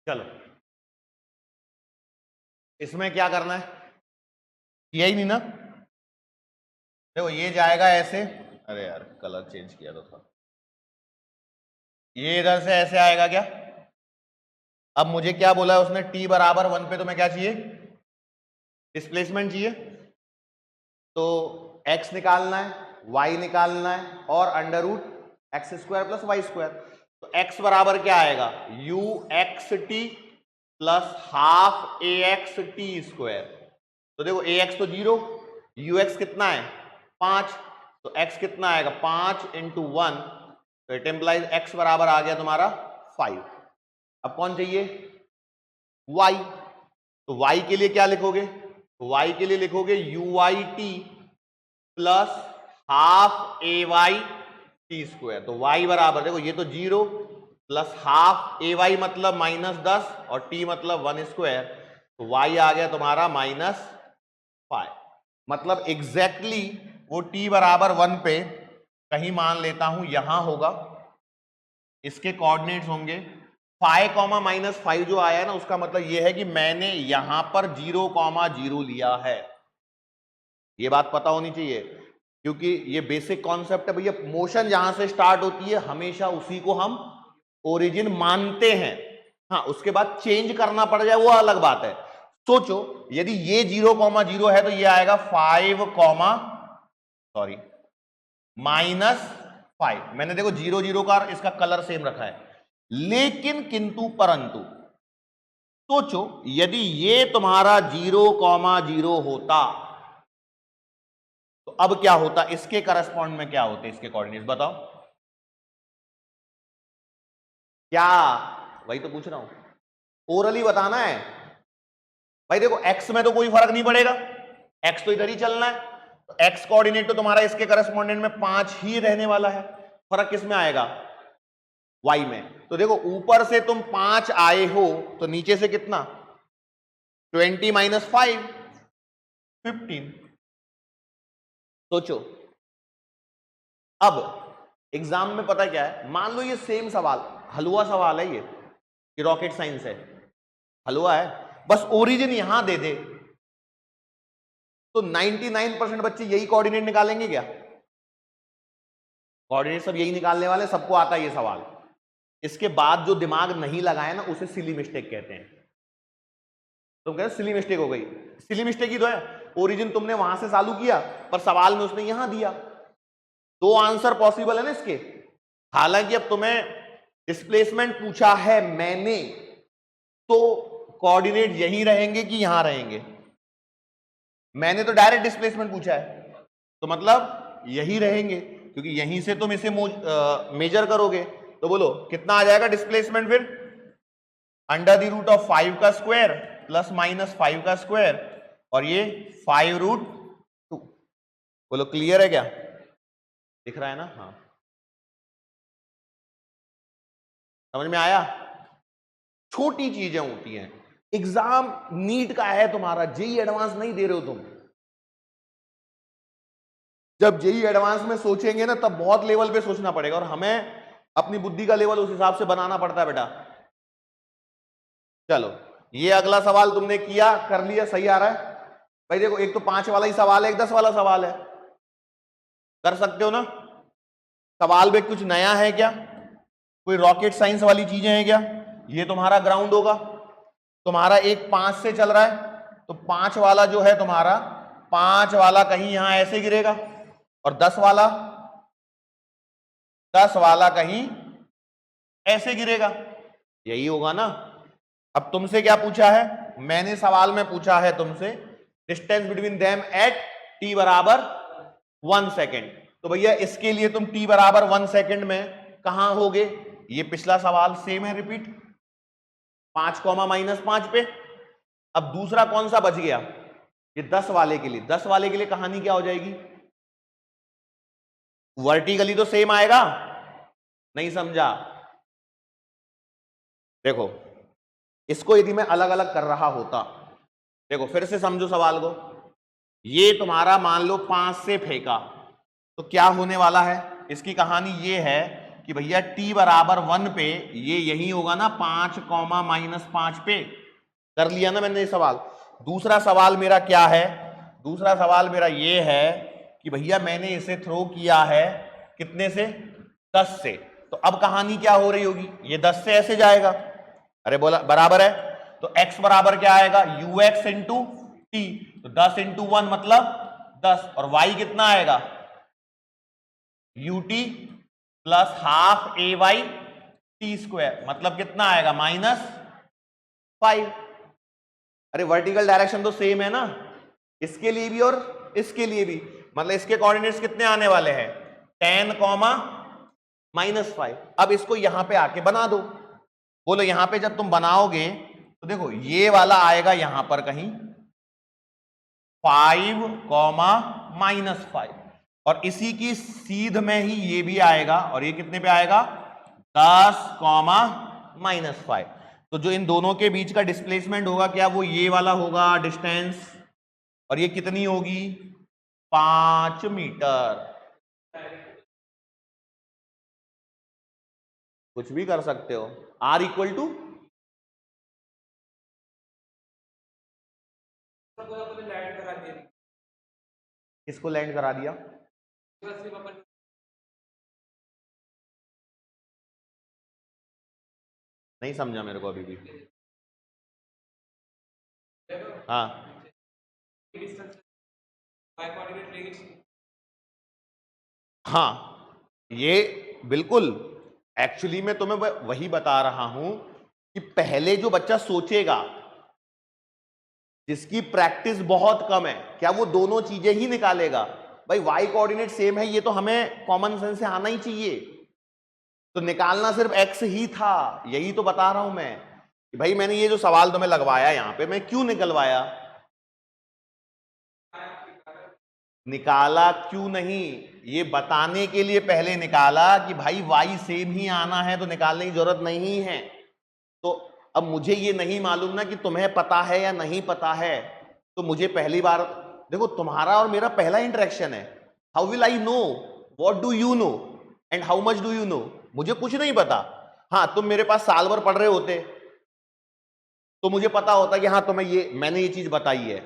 चलो इसमें क्या करना है? किया ही नहीं ना। देखो ये जाएगा ऐसे, अरे यार कलर चेंज किया तो था। ये इधर से ऐसे आएगा क्या? अब मुझे क्या बोला है उसने, t बराबर 1 पे तुम्हें क्या चाहिए? डिस्प्लेसमेंट चाहिए। तो x निकालना है, y निकालना है और under root X square plus Y square. तो x बराबर क्या आएगा? U X T plus half A X T square. तो देखो ए एक्स तो 0, यू एक्स कितना है 5, तो x कितना आएगा 5 इंटू 1, तो इट एम्प्लाइज x बराबर आ गया तुम्हारा 5। अब कौन चाहिए? y। तो y के लिए क्या लिखोगे? y के लिए लिखोगे U Y T plus half A Y T square. तो y बराबर देखो ये तो 0 प्लस हाफ ए वाई मतलब -10 और t मतलब 1 स्क्वायर, तो y आ गया तुम्हारा -5। मतलब एग्जैक्टली वो t बराबर 1 पे कहीं मान लेता हूं यहां होगा, इसके कोऑर्डिनेट्स होंगे 5, -5 जो आया है ना, उसका मतलब यह है कि मैंने यहां पर 0,0 लिया है। ये बात पता होनी चाहिए, क्योंकि ये बेसिक कॉन्सेप्ट है भैया। मोशन जहां से स्टार्ट होती है हमेशा उसी को हम ओरिजिन मानते हैं। हाँ, उसके बाद चेंज करना पड़ जाए वो अलग बात है। सोचो यदि ये 0,0 है तो ये आएगा 5, सॉरी -5। मैंने देखो 0,0 का इसका कलर सेम रखा है, लेकिन किंतु परंतु सोचो यदि ये तुम्हारा 0,0 होता तो अब क्या होता? इसके करस्पॉन्ड में क्या होते इसके कोऑर्डिनेट्स बताओ? क्या? वही तो पूछ रहा हूं, ओरली बताना है भाई। देखो x में तो कोई फर्क नहीं पड़ेगा, x तो इधर ही चलना है, तो x कोऑर्डिनेट तो तुम्हारा इसके करस्पॉन्डेंट में 5 ही रहने वाला है। फर्क किस में आएगा? y में। तो देखो ऊपर से तुम 5 आए हो तो नीचे से कितना? 20 - 5 15। सोचो अब एग्जाम में पता क्या है, मान लो ये सेम सवाल हलवा सवाल है, ये रॉकेट साइंस है, हलवा है, बस ओरिजिन यहां दे दे तो 99% बच्चे यही कोऑर्डिनेट निकालेंगे क्या? कोऑर्डिनेट सब यही निकालने वाले, सबको आता है ये सवाल। इसके बाद जो दिमाग नहीं लगाया ना उसे सिली मिस्टेक कहते हैं। तुम कहते सिली मिस्टेक हो गई, सिली मिस्टेक ही तो है। ओरिजिन तुमने वहां से चालू किया पर सवाल में उसने यहां दिया। दो आंसर पॉसिबल है ना इसके। हालांकि अब तुम्हें डिस्प्लेसमेंट पूछा है मैंने, तो कोऑर्डिनेट यहीं रहेंगे कि यहां रहेंगे? मैंने तो डायरेक्ट डिस्प्लेसमेंट पूछा है, तो मतलब यही रहेंगे, क्योंकि यहीं से तुम इसे मेजर करोगे। तो बोलो कितना आ जाएगा डिस्प्लेसमेंट फिर? √5 का स्क्वायर प्लस -5 का स्क्वायर और ये 5√2। बोलो क्लियर है क्या? दिख रहा है ना? हाँ, समझ में आया? छोटी चीजें होती हैं। एग्जाम नीट का है तुम्हारा, जेई एडवांस नहीं दे रहे हो तुम। जब जेई एडवांस में सोचेंगे ना तब बहुत लेवल पे सोचना पड़ेगा, और हमें अपनी बुद्धि का लेवल उस हिसाब से बनाना पड़ता है बेटा। चलो ये अगला सवाल तुमने किया, कर लिया, सही आ रहा है भाई। देखो एक तो 5 वाला ही सवाल है, एक 10 वाला सवाल है, कर सकते हो ना? सवाल में कुछ नया है क्या? कोई रॉकेट साइंस वाली चीजें हैं क्या? ये तुम्हारा ग्राउंड होगा, तुम्हारा एक 5 से चल रहा है, तो 5 वाला जो है तुम्हारा 5 वाला कहीं यहां ऐसे गिरेगा, और 10 वाला कहीं ऐसे गिरेगा, यही होगा ना? अब तुमसे क्या पूछा है? मैंने सवाल में पूछा है तुमसे distance between them at t बराबर 1 सेकेंड। तो भैया इसके लिए तुम t बराबर 1 सेकेंड में कहां होगे? ये पिछला सवाल सेम है, रिपीट, 5 कॉमा -5 पे। अब दूसरा कौन सा बच गया? ये 10 वाले के लिए। 10 वाले के लिए कहानी क्या हो जाएगी? वर्टिकली तो सेम आएगा, नहीं समझा? देखो इसको यदि मैं अलग अलग कर रहा होता, देखो फिर से समझो सवाल को, ये तुम्हारा मान लो 5 से फेंका, तो क्या होने वाला है? इसकी कहानी ये है कि भैया t बराबर 1 पे ये यही होगा ना, 5 कॉमा -5 पे। कर लिया ना मैंने ये सवाल। दूसरा सवाल मेरा क्या है? दूसरा सवाल मेरा ये है कि भैया मैंने इसे थ्रो किया है कितने से? 10 से। तो अब कहानी क्या हो रही होगी? ये 10 से ऐसे जाएगा, अरे बोला बराबर है, तो x बराबर क्या आएगा? ux into T. तो 10 इंटू 1 मतलब 10, और y कितना आएगा? ut plus half A Y T square, मतलब कितना आएगा? -5। अरे वर्टिकल डायरेक्शन तो सेम है ना, इसके लिए भी और इसके लिए भी, मतलब इसके कोऑर्डिनेट्स कितने आने वाले हैं? 10 कॉमा -5। अब इसको यहां पे आके बना दो। बोलो यहां पे जब तुम बनाओगे तो देखो ये वाला आएगा यहां पर कहीं 5 कॉमा -5, और इसी की सीध में ही ये भी आएगा, और ये कितने पे आएगा? 10 कॉमा -5। तो जो इन दोनों के बीच का डिस्प्लेसमेंट होगा क्या वो ये वाला होगा डिस्टेंस, और ये कितनी होगी? 5 मीटर। कुछ भी कर सकते हो। r इक्वल टू किसको लैंड करा दिया? नहीं समझा मेरे को अभी भी। हाँ हाँ, ये बिल्कुल, एक्चुअली मैं तुम्हें वही बता रहा हूं कि पहले जो बच्चा सोचेगा, जिसकी प्रैक्टिस बहुत कम है, क्या वो दोनों चीजें ही निकालेगा? भाई वाई कोऑर्डिनेट सेम है, ये तो हमें कॉमन सेंस से आना ही चाहिए। तो निकालना सिर्फ एक्स ही था, यही तो बता रहा हूं मैं कि भाई मैंने ये जो सवाल तुम्हें लगवाया यहां पे, मैं क्यों निकलवाया? निकाला क्यों नहीं, ये बताने के लिए पहले निकाला कि भाई वाई सेम ही आना है, तो निकालने की जरूरत नहीं है। तो अब मुझे ये नहीं मालूम ना कि तुम्हें पता है या नहीं पता है, तो मुझे पहली बार, देखो तुम्हारा और मेरा पहला इंटरेक्शन है। How will I know what do you know and how much do you know? मुझे कुछ नहीं पता। हाँ, तुम मेरे पास साल भर पढ़ रहे होते तो मुझे पता होता कि हाँ तुम्हें ये, मैंने ये चीज बताई है,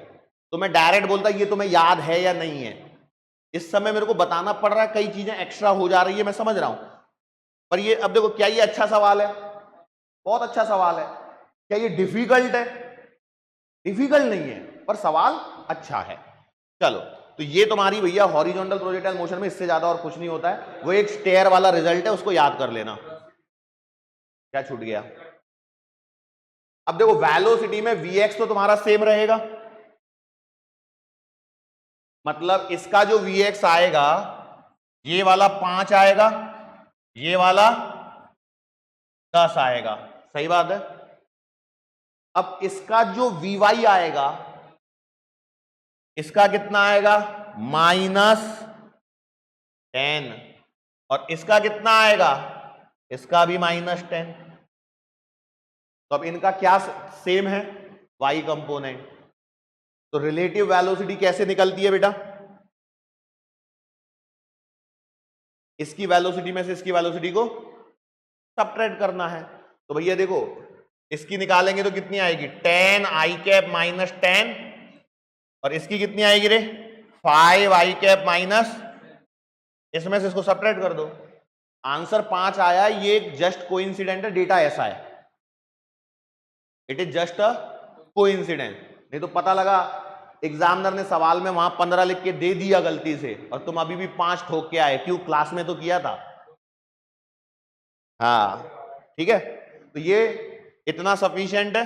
तो मैं डायरेक्ट बोलता ये तुम्हें याद है या नहीं है। इस समय मेरे को बताना पड़ रहा है, कई चीजें एक्स्ट्रा हो जा रही है, मैं समझ रहा हूं, पर ये अब देखो, क्या ये अच्छा सवाल है? बहुत अच्छा सवाल है। क्या ये डिफिकल्ट है? डिफिकल्ट नहीं है, पर सवाल अच्छा है। चलो, तो ये तुम्हारी भैया हॉरिजॉन्टल प्रोजेक्टाइल मोशन में इससे ज्यादा और कुछ नहीं होता है, वो एक स्टेयर वाला रिजल्ट है, उसको याद कर लेना। क्या छूट गया? अब देखो वेलोसिटी में vx तो तुम्हारा सेम रहेगा, मतलब इसका जो vx आएगा, ये वाला 5 आएगा, ये वाला 10 आएगा, सही बात है। अब इसका जो vy आएगा, इसका कितना आएगा? -10, और इसका कितना आएगा? इसका भी -10। तो अब इनका क्या सेम है? y component. तो रिलेटिव वेलोसिटी कैसे निकलती है बेटा? इसकी वेलोसिटी में से इसकी वेलोसिटी को सबट्रैक्ट करना है। तो भैया देखो, इसकी निकालेंगे तो कितनी आएगी? 10 i कैप -10, और इसकी कितनी आएगी रे? 5 i कैप माइनस, इसमें से इसको सबट्रैक्ट कर दो, आंसर 5 आया। ये जस्ट कोइंसिडेंट है, डेटा ऐसा है, it is just a coincidence. नहीं तो पता लगा एग्जामिनर ने सवाल में वहां 15 लिख के दे दिया गलती से, और तुम अभी भी 5 ठोक के आए, क्यों? क्लास में तो किया था। हाँ ठीक है, तो ये इतना सफिशिएंट है।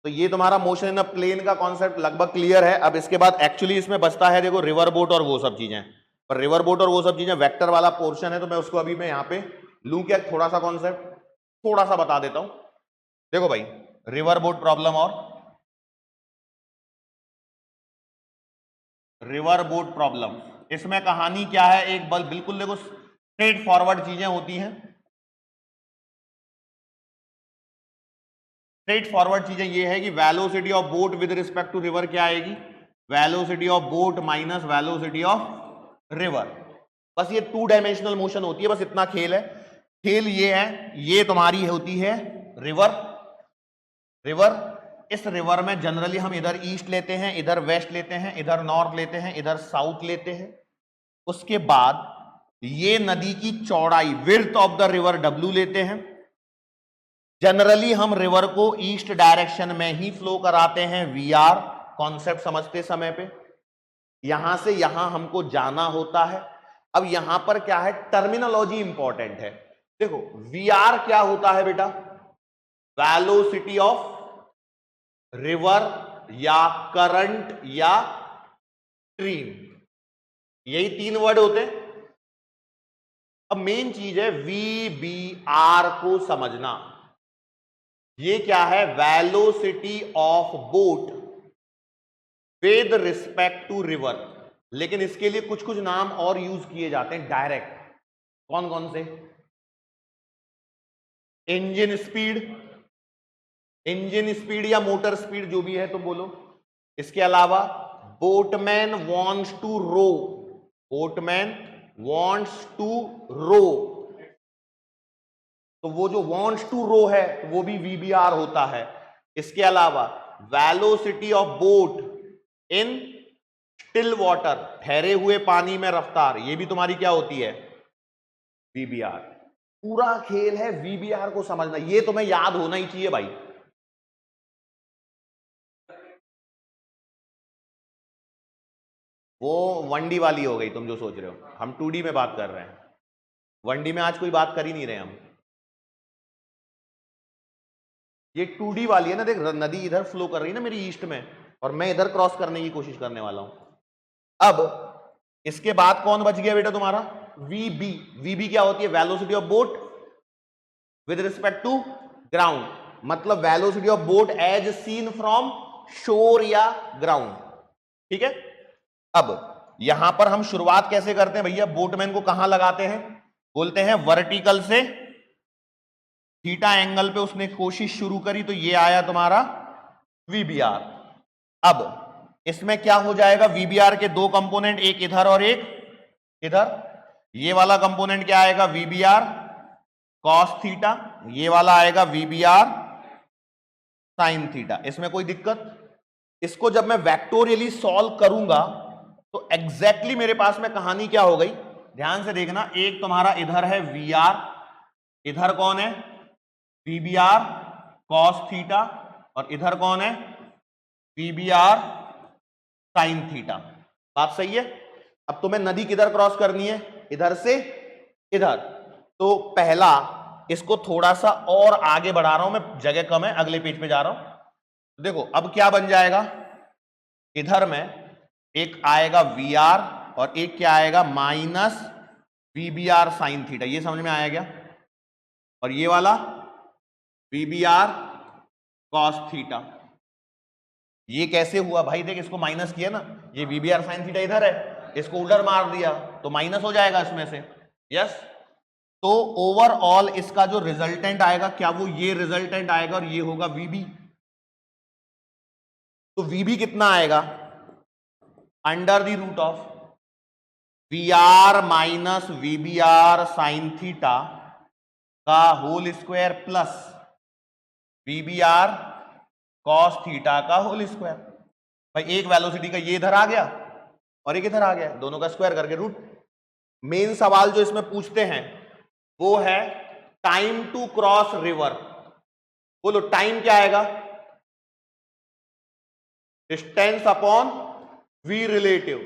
तो ये तुम्हारा मोशन इन अ प्लेन का कॉन्सेप्ट लगभग क्लियर है। अब इसके बाद एक्चुअली इसमें बचता है देखो रिवर बोट और वो सब चीजें, पर रिवर बोट और वो सब चीजें वेक्टर वाला पोर्शन है, तो मैं उसको अभी मैं यहां पे लूं क्या, थोड़ा सा कॉन्सेप्ट थोड़ा सा बता देता हूं। देखो भाई, रिवर बोट प्रॉब्लम और रिवर बोट प्रॉब्लम, इसमें कहानी क्या है, एक बल बिल्कुल देखो स्ट्रेट फॉरवर्ड चीजें होती हैं। स्ट्रेट फॉरवर्ड चीजें ये है कि velocity of boat with respect to river क्या आएगी, velocity of boat minus velocity of river. बस ये 2 डायमेंशनल मोशन होती है, बस इतना खेल है। खेल ये है, ये तुम्हारी होती है रिवर। रिवर, इस रिवर में जनरली हम इधर ईस्ट लेते हैं, इधर वेस्ट लेते हैं, इधर नॉर्थ लेते हैं, इधर साउथ लेते हैं। उसके बाद ये नदी की चौड़ाई width of the river W लेते हैं। जनरली हम रिवर को ईस्ट डायरेक्शन में ही फ्लो कराते हैं, VR कॉन्सेप्ट समझते समय पे। यहां से यहां हमको जाना होता है। अब यहां पर क्या है, टर्मिनोलॉजी इंपॉर्टेंट है। देखो VR क्या होता है बेटा, वेलोसिटी ऑफ रिवर या करंट या स्ट्रीम, यही 3 वर्ड होते हैं। अब मेन चीज है VBR को समझना। ये क्या है, velocity of boat with respect to river. लेकिन इसके लिए कुछ कुछ नाम और यूज किए जाते हैं डायरेक्ट। कौन कौन से, इंजन स्पीड, इंजन स्पीड या मोटर स्पीड जो भी है तो बोलो। इसके अलावा boatman wants to row, boatman wants to row, तो वो जो वांट्स टू रो है वो भी VBR होता है। इसके अलावा velocity of boat in still water, ठहरे हुए पानी में रफ्तार, ये भी तुम्हारी क्या होती है, VBR। पूरा खेल है VBR को समझना, ये तुम्हें याद होना ही चाहिए भाई। वो 1D वाली हो गई तुम जो सोच रहे हो, हम 2D में बात कर रहे हैं। 1D में आज कोई बात कर ही नहीं रहे हम, ये 2D वाली है ना। देख नदी इधर फ्लो कर रही है ना मेरी ईस्ट में, और मैं इधर क्रॉस करने की कोशिश करने वाला हूं। अब इसके बाद कौन बच गया बेटा तुम्हारा, VB। VB क्या होती है, velocity of boat with respect to ground, मतलब velocity of boat as seen from shore या ग्राउंड। ठीक है। अब यहां पर हम शुरुआत कैसे करते हैं भैया, बोटमैन को कहां लगाते हैं, बोलते हैं वर्टिकल से थीटा एंगल पे उसने कोशिश शुरू करी, तो ये आया तुम्हारा VBR। अब इसमें क्या हो जाएगा, VBR के 2 कंपोनेंट, एक इधर और एक इधर। ये वाला कंपोनेंट क्या आएगा, VBR cos थीटा, ये वाला आएगा VBR sin थीटा। इसमें कोई दिक्कत, इसको जब मैं वेक्टोरियली सॉल्व करूंगा तो एग्जैक्टली मेरे पास में कहानी क्या हो गई, ध्यान से देखना। एक तुम्हारा इधर है VR, इधर कौन है VBR cos थीटा, और इधर कौन है VBR sin थीटा। बात सही है। अब तुम्हें नदी किधर क्रॉस करनी है, इधर से इधर। तो पहला इसको थोड़ा सा और आगे बढ़ा रहा हूं मैं, जगह कम है, अगले पेज पे जा रहा हूं। देखो अब क्या बन जाएगा, इधर में एक आएगा VR और एक क्या आएगा माइनस VBR sin थीटा। ये समझ में आया क्या, और ये वाला VBR cos थीटा। ये कैसे हुआ भाई, देख इसको माइनस किया ना, ये VBR sin थीटा इधर है, इसको उधर मार दिया तो माइनस हो जाएगा इसमें से। यस, तो ओवरऑल इसका जो रिजल्टेंट आएगा क्या, वो ये रिजल्टेंट आएगा और ये होगा VB। तो VB कितना आएगा, under the root of VR minus VBR sin theta का whole square plus VBR cos theta का होल स्क्वायर। भाई एक वेलोसिटी का ये इधर आ गया और एक इधर आ गया, दोनों का स्क्वायर करके रूट। मेन सवाल जो इसमें पूछते हैं वो है टाइम टू क्रॉस रिवर। बोलो टाइम क्या आएगा, डिस्टेंस अपॉन V रिलेटिव।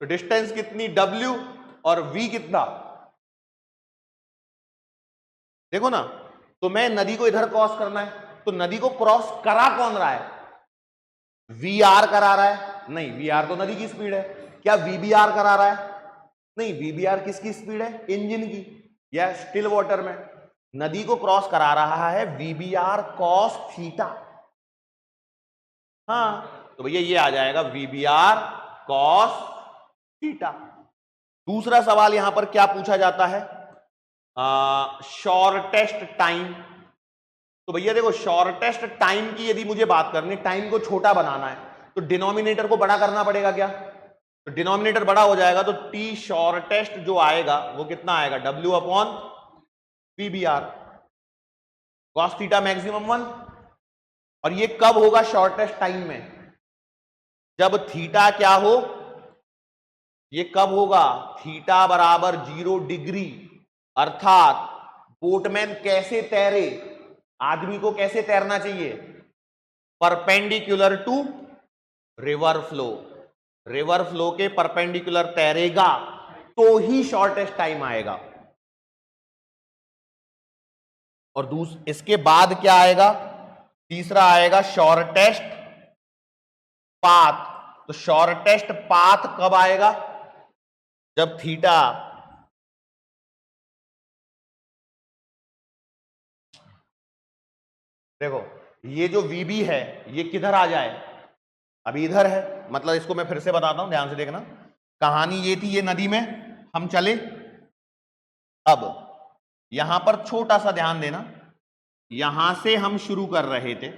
तो डिस्टेंस कितनी W और V कितना, देखो ना। तो मैं नदी को इधर क्रॉस करना है तो नदी को क्रॉस करा कौन रहा है? वीआर करा रहा है? नहीं, वीआर तो नदी की स्पीड है। क्या वीबीआर करा रहा है? नहीं, वीबीआर किसकी स्पीड है? इंजन की, या स्टिल वाटर में। नदी को क्रॉस करा रहा है वीबीआर कॉस थीटा। हाँ, तो भैया ये आ जाएगा वीबीआर कॉस थीटा। दूसरा सवाल यहां पर क्या पूछा जाता है? Shortest time. तो भैया देखो, शॉर्टेस्ट टाइम की यदि मुझे बात करनी, टाइम को छोटा बनाना है, तो डिनोमिनेटर को बड़ा करना पड़ेगा क्या? तो डिनोमिनेटर बड़ा हो जाएगा, तो टी शॉर्टेस्ट जो आएगा वो कितना आएगा? W upon VBR cos theta maximum 1। और ये कब होगा शॉर्टेस्ट टाइम में? जब थीटा क्या हो? ये कब होगा? थीटा बराबर 0 डिग्री। अर्थात बोटमैन कैसे तैरे, आदमी को कैसे तैरना चाहिए? Perpendicular to river flow. River flow के परपेंडिकुलर तैरेगा तो ही शॉर्टेस्ट टाइम आएगा। और इसके बाद क्या आएगा? तीसरा आएगा शॉर्टेस्ट पाथ। तो शॉर्टेस्ट पाथ कब आएगा? जब थीटा देखो, ये जो VB है ये किधर आ जाए? अभी इधर है, मतलब इसको मैं फिर से बताता हूं, ध्यान से देखना। कहानी ये थी, ये नदी में हम चले। अब यहां पर छोटा सा ध्यान देना, यहां से हम शुरू कर रहे थे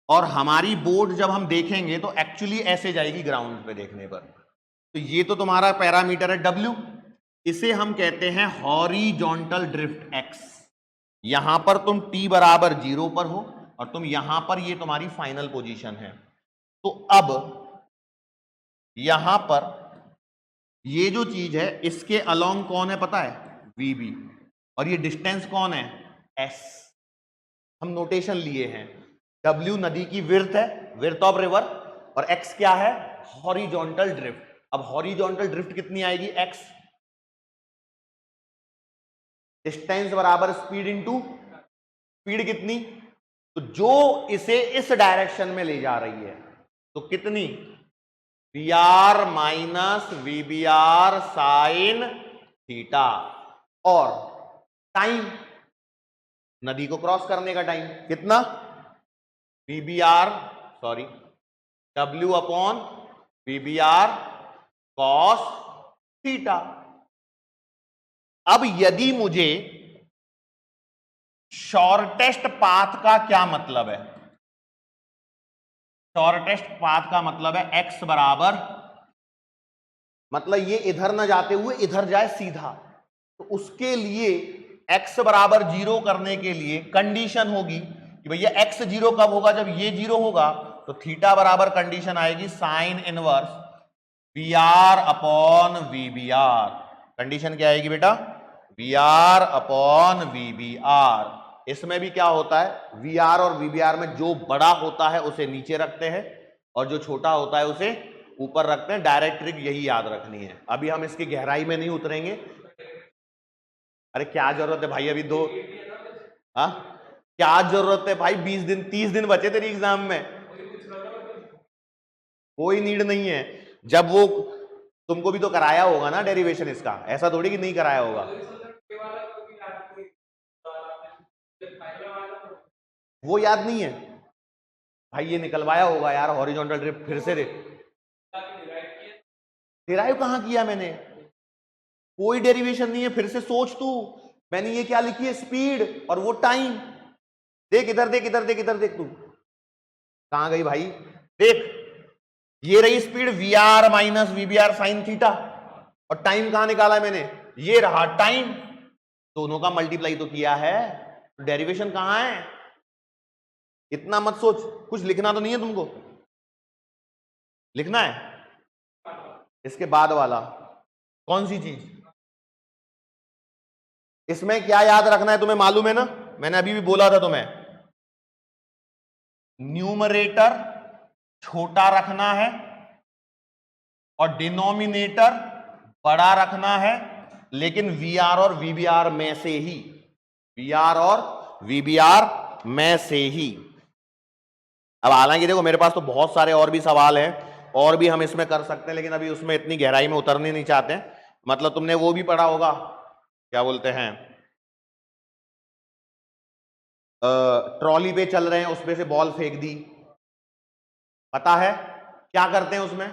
और हमारी बोट जब हम देखेंगे तो एक्चुअली ऐसे जाएगी ग्राउंड पे देखने पर। तो ये तो तुम्हारा पैरामीटर है W, इसे हम कहते हैं हॉरिजॉन्टल ड्रिफ्ट x। यहां पर तुम t बराबर 0 पर हो और तुम यहां पर, ये तुम्हारी फाइनल पोजीशन है। तो अब यहां पर ये जो चीज है इसके अलोंग कौन है पता है? VB। और ये डिस्टेंस कौन है? S। हम नोटेशन लिए हैं, W नदी की विड्थ है, विड्थ ऑफ रिवर, और x क्या है? Horizontal drift. अब हॉरिजॉन्टल ड्रिफ्ट कितनी आएगी? x। डिस्टेंस बराबर स्पीड इनटू स्पीड कितनी? तो जो इसे इस डायरेक्शन में ले जा रही है, तो कितनी? VR minus VBR sine theta. और टाइम, नदी को क्रॉस करने का टाइम कितना? VBR sorry W upon VBR cos theta. अब यदि मुझे शॉर्टेस्ट पाथ का क्या मतलब है? शॉर्टेस्ट पाथ का मतलब है x बराबर, मतलब ये इधर ना जाते हुए इधर जाए सीधा। तो उसके लिए x बराबर 0 करने के लिए कंडीशन होगी कि भैया x 0 कब होगा? जब ये 0 होगा। तो थीटा बराबर कंडीशन आएगी sine inverse VR upon VBR। Condition क्या आएगी बेटा? VR upon VBR। इसमें भी क्या होता है? VR और VBR में जो बड़ा होता है उसे नीचे रखते हैं और जो छोटा होता है उसे ऊपर रखते हैं। डायरेक्ट ट्रिक यही याद रखनी है। अभी हम इसकी गहराई में नहीं उतरेंगे। अरे क्या जरूरत है भाई, अभी दो, हाँ क्या जरूरत है भाई? 20 दिन 30 दिन बचे तेरी एग्जाम में, कोई नीड नहीं है। जब वो तुमको भी तो कराया होगा ना डेरिवेशन इसका, ऐसा थोड़ी कि नहीं कराया होगा। वो याद नहीं है भाई, ये निकलवाया होगा यार हॉरिजॉन्टल ड्रिफ्ट फिर से। डिराइव कहां किया मैंने? कोई डेरिवेशन नहीं है, फिर से सोच तू। मैंने ये क्या लिखी है? स्पीड और वो टाइम। देख इधर, देख इधर, देख इधर, देख तू कहां गई भाई? देख, ये रही speed VR minus VBR sine theta, और टाइम कहां निकाला है मैंने? ये रहा टाइम। दोनों का मल्टीप्लाई तो किया है, तो डेरिवेशन कहां है? इतना मत सोच, कुछ लिखना तो नहीं है तुमको? लिखना है इसके बाद वाला कौन सी चीज? इसमें क्या याद रखना है तुम्हें मालूम है ना? मैंने अभी भी बोला था तुम्हें, न्यूमरेटर छोटा रखना है और डिनोमिनेटर बड़ा रखना है, लेकिन VR और VBR में से ही। VR और VBR में से ही। अब हालांकि देखो मेरे पास तो बहुत सारे और भी सवाल हैं और भी हम इसमें कर सकते हैं, लेकिन अभी उसमें इतनी गहराई में उतरने नहीं चाहते हैं। मतलब तुमने वो भी पढ़ा होगा, क्या बोलते हैं, ट्रॉली पे चल रहे हैं, उसमें से बॉल फेंक दी, पता है क्या करते हैं उसमें?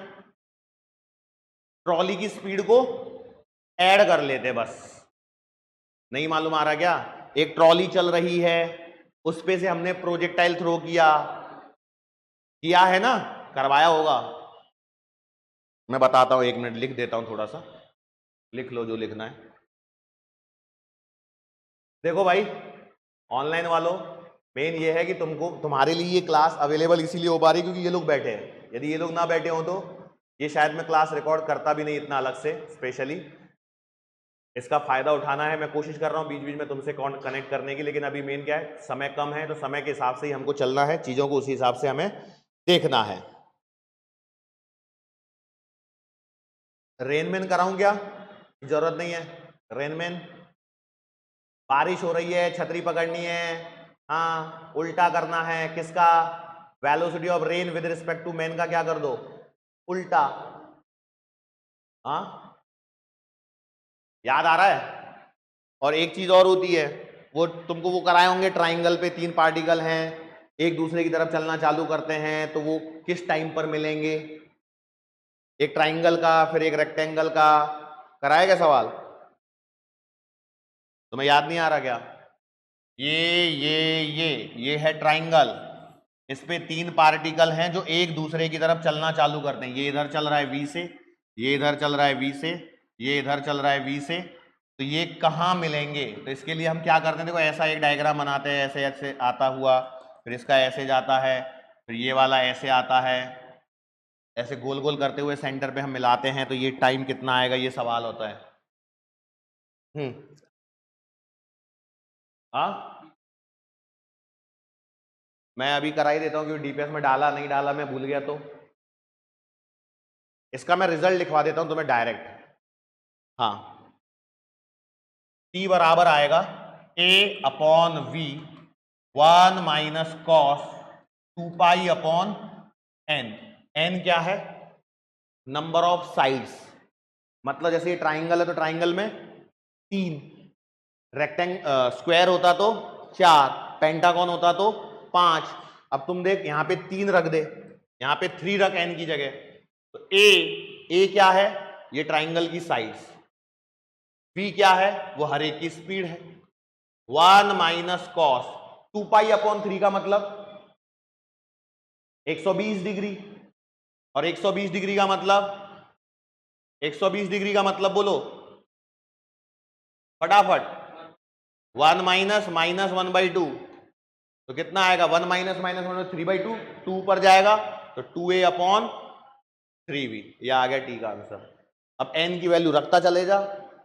ट्रॉली की स्पीड को ऐड कर लेते, बस। नहीं मालूम आ रहा क्या? एक ट्रॉली चल रही है, उस पे से हमने प्रोजेक्टाइल थ्रो किया है ना, करवाया होगा। मैं बताता हूं, 1 मिनट लिख देता हूं, थोड़ा सा लिख लो जो लिखना है। देखो भाई ऑनलाइन वालों, मेन ये है कि तुम्हारे लिए ये क्लास अवेलेबल इसीलिए हो पा रही क्योंकि ये लोग बैठे हैं। यदि ये लोग ना बैठे हो तो ये शायद मैं क्लास रिकॉर्ड करता भी नहीं इतना अलग से स्पेशली। इसका फायदा उठाना है, मैं कोशिश कर रहा हूं बीच बीच में तुमसे कनेक्ट करने की, लेकिन अभी मेन क्या है, समय कम है, तो समय के हिसाब से ही हमको चलना है, चीजों को उसी हिसाब से हमें देखना है। रेनमैन कराऊं क्या? जरूरत नहीं है रेनमैन। बारिश हो रही है, छतरी पकड़नी है, हाँ उल्टा करना है किसका? Velocity of rain with respect to man का क्या कर दो? उल्टा। हाँ याद आ रहा है? और एक चीज और होती है, वो तुमको वो कराए होंगे, ट्राइंगल पे 3 पार्टिकल हैं, एक दूसरे की तरफ चलना चालू करते हैं तो वो किस टाइम पर मिलेंगे? एक ट्राइंगल का फिर एक रेक्टेंगल का कराएगा सवाल, तुम्हें याद नहीं आ रहा क्या? ये है ट्राइंगल, इस पे 3 पार्टिकल हैं जो एक दूसरे की तरफ चलना चालू करते हैं। ये इधर चल रहा है V से, ये इधर चल रहा है V से, ये इधर चल रहा है V से, तो ये कहाँ मिलेंगे? तो इसके लिए हम क्या करते हैं, देखो ऐसा एक डायग्राम बनाते हैं, ऐसे ऐसे आता हुआ, फिर इसका ऐसे जाता है, फिर ये वाला ऐसे आता है, ऐसे गोल गोल करते हुए सेंटर पे हम मिलाते हैं, तो ये टाइम कितना आएगा, ये सवाल होता है। हाँ मैं अभी करा ही देता हूँ क्योंकि डीपीएस में डाला नहीं डाला मैं भूल गया, तो इसका मैं रिजल्ट लिखवा देता हूं तुम्हें डायरेक्ट। हाँ T बराबर आएगा A/V 1 minus cos 2 pi upon n। n क्या है? नंबर ऑफ साइड्स, मतलब जैसे ये ट्राइंगल है तो ट्राइंगल में 3, स्क्वायर होता तो 4, पेंटागन होता तो 5। अब तुम देख यहां पे 3 रख दे, यहां पे 3 रख n की जगह, तो ए क्या है? ये ट्राइंगल की साइड्स। V क्या है? वो हर एक की स्पीड है। 1 माइनस कॉस 2 पाई अपॉन 3 का मतलब 120 डिग्री, और 120 डिग्री का मतलब 120 डिग्री का मतलब बोलो फटाफट, 1 माइनस माइनस 1/2, तो कितना आएगा? 1 माइनस माइनस 1 3/2, 2 पर जाएगा तो 2a अपॉन 3b, यह आ गया T का आंसर। अब n की वैल्यू रखता चले जा।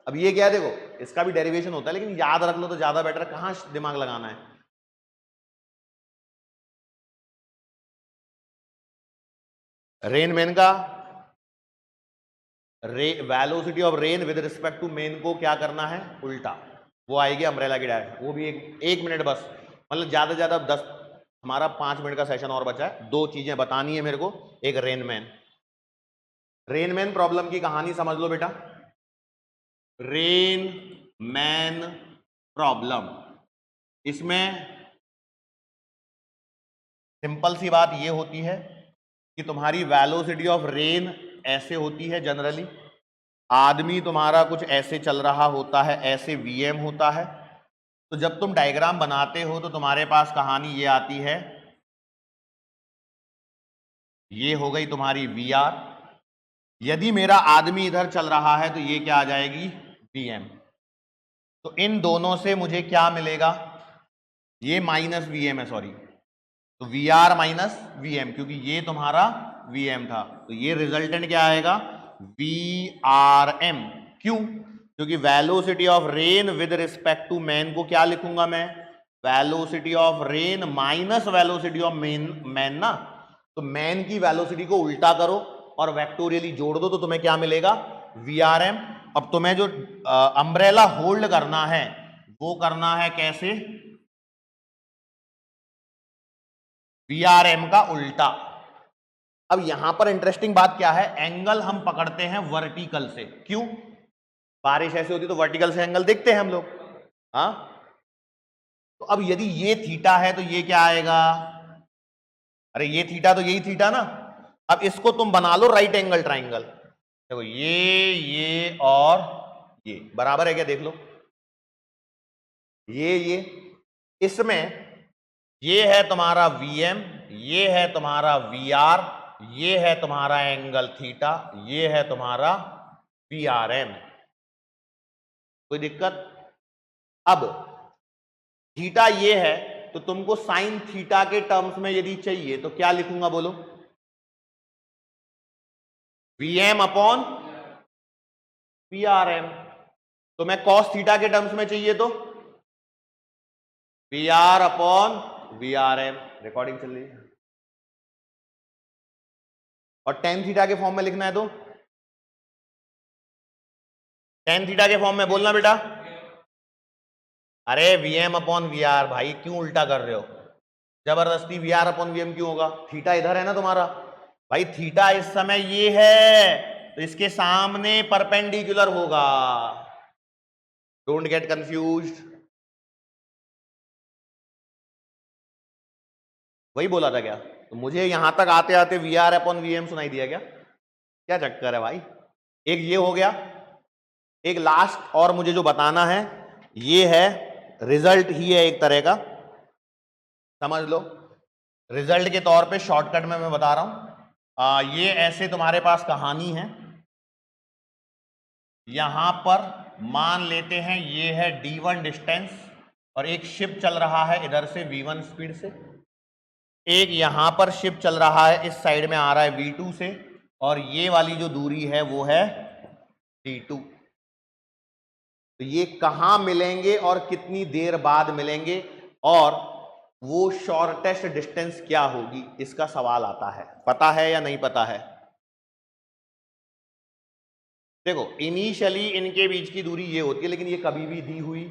अब ये क्या है, देखो इसका भी डेरिवेशन होता है, लेकिन याद रख लो तो ज्यादा बेटर है, कहां दिमाग लगाना है। रेनमैन का velocity of rain with respect to man को क्या करना है? उल्टा। वो आएगी अम्ब्रेला की डायरेक्शन, वो भी एक मिनट बस, मतलब ज्यादा से ज्यादा 10, हमारा 5 मिनट का सेशन और बचा है। 2 चीजें बतानी है मेरे को। एक रेनमैन प्रॉब्लम की कहानी समझ लो बेटा। रेनमैन प्रॉब्लम, इसमें सिंपल सी बात ये होती है कि तुम्हारी वेलोसिटी ऑफ रेन ऐसे होती है जनरली, आदमी तुम्हारा कुछ ऐसे चल रहा होता है, ऐसे Vm होता है, तो जब तुम डायग्राम बनाते हो तो तुम्हारे पास कहानी ये आती है, ये हो गई तुम्हारी Vr। यदि मेरा आदमी इधर चल रहा है तो ये क्या आ जाएगी? Vm। तो इन दोनों से मुझे क्या मिलेगा? ये माइनस Vm है, सॉरी, तो Vr माइनस Vm, क्योंकि ये तुम्हारा Vm था, तो ये रिजल्टेंट क्या आएगा? Vrm। क्यों? क्योंकि velocity of rain with respect to man को क्या लिखूंगा मैं? Velocity of rain minus velocity of man ना, तो मैन की वेलोसिटी को उल्टा करो और वेक्टोरियली जोड़ दो तो तुम्हें क्या मिलेगा? Vrm। अब तुम्हें जो अम्ब्रेला होल्ड करना है वो करना है कैसे? VRM का उल्टा। अब यहां पर इंटरेस्टिंग बात क्या है, एंगल हम पकड़ते हैं वर्टिकल से। क्यों? बारिश ऐसी होती तो वर्टिकल से एंगल देखते हैं हम लोग। हाँ, तो अब यदि ये थीटा है तो ये क्या आएगा? अरे ये थीटा तो यही थीटा ना। अब इसको तुम बना लो राइट एंगल ट्राइंगल। देखो ये और ये बराबर है क्या? देख लो, ये इसमें ये है तुम्हारा VM, ये है तुम्हारा VR, ये है तुम्हारा एंगल थीटा, ये है तुम्हारा VRM। कोई दिक्कत? अब थीटा ये है तो तुमको साइन थीटा के टर्म्स में यदि चाहिए तो क्या लिखूंगा बोलो? VM upon VRM। तो मैं कॉस थीटा के टर्म्स में चाहिए तो PR अपॉन VRM। रिकॉर्डिंग चल रही है। और टेन थीटा के फॉर्म में लिखना है तो टेन थीटा के फॉर्म में बोलना बेटा। अरे VM अपॉन VR। भाई क्यों उल्टा कर रहे हो जबरदस्ती? VR अपॉन VM क्यों होगा? थीटा इधर है ना तुम्हारा। भाई थीटा इस समय ये है तो इसके सामने परपेंडिकुलर होगा। Don't get confused. वही बोला था क्या? तो मुझे यहां तक आते आते VR अपॉन VM सुनाई दिया क्या? क्या चक्कर है भाई? एक ये हो गया। एक लास्ट और मुझे जो बताना है ये है, रिजल्ट ही है एक तरह का, समझ लो। रिजल्ट के तौर पे शॉर्टकट में मैं बता रहा हूं। ये ऐसे तुम्हारे पास कहानी है। यहां पर मान लेते हैं ये है D1 डिस्टेंस और एक शिप चल रहा है इधर से V1 स्पीड से। एक यहां पर शिप चल रहा है इस साइड में आ रहा है V2 से, और ये वाली जो दूरी है वो है D2। तो ये कहां मिलेंगे और कितनी देर बाद मिलेंगे और वो शॉर्टेस्ट डिस्टेंस क्या होगी, इसका सवाल आता है। पता है या नहीं पता है? देखो इनिशियली इनके बीच की दूरी ये होती है, लेकिन ये कभी भी दी हुई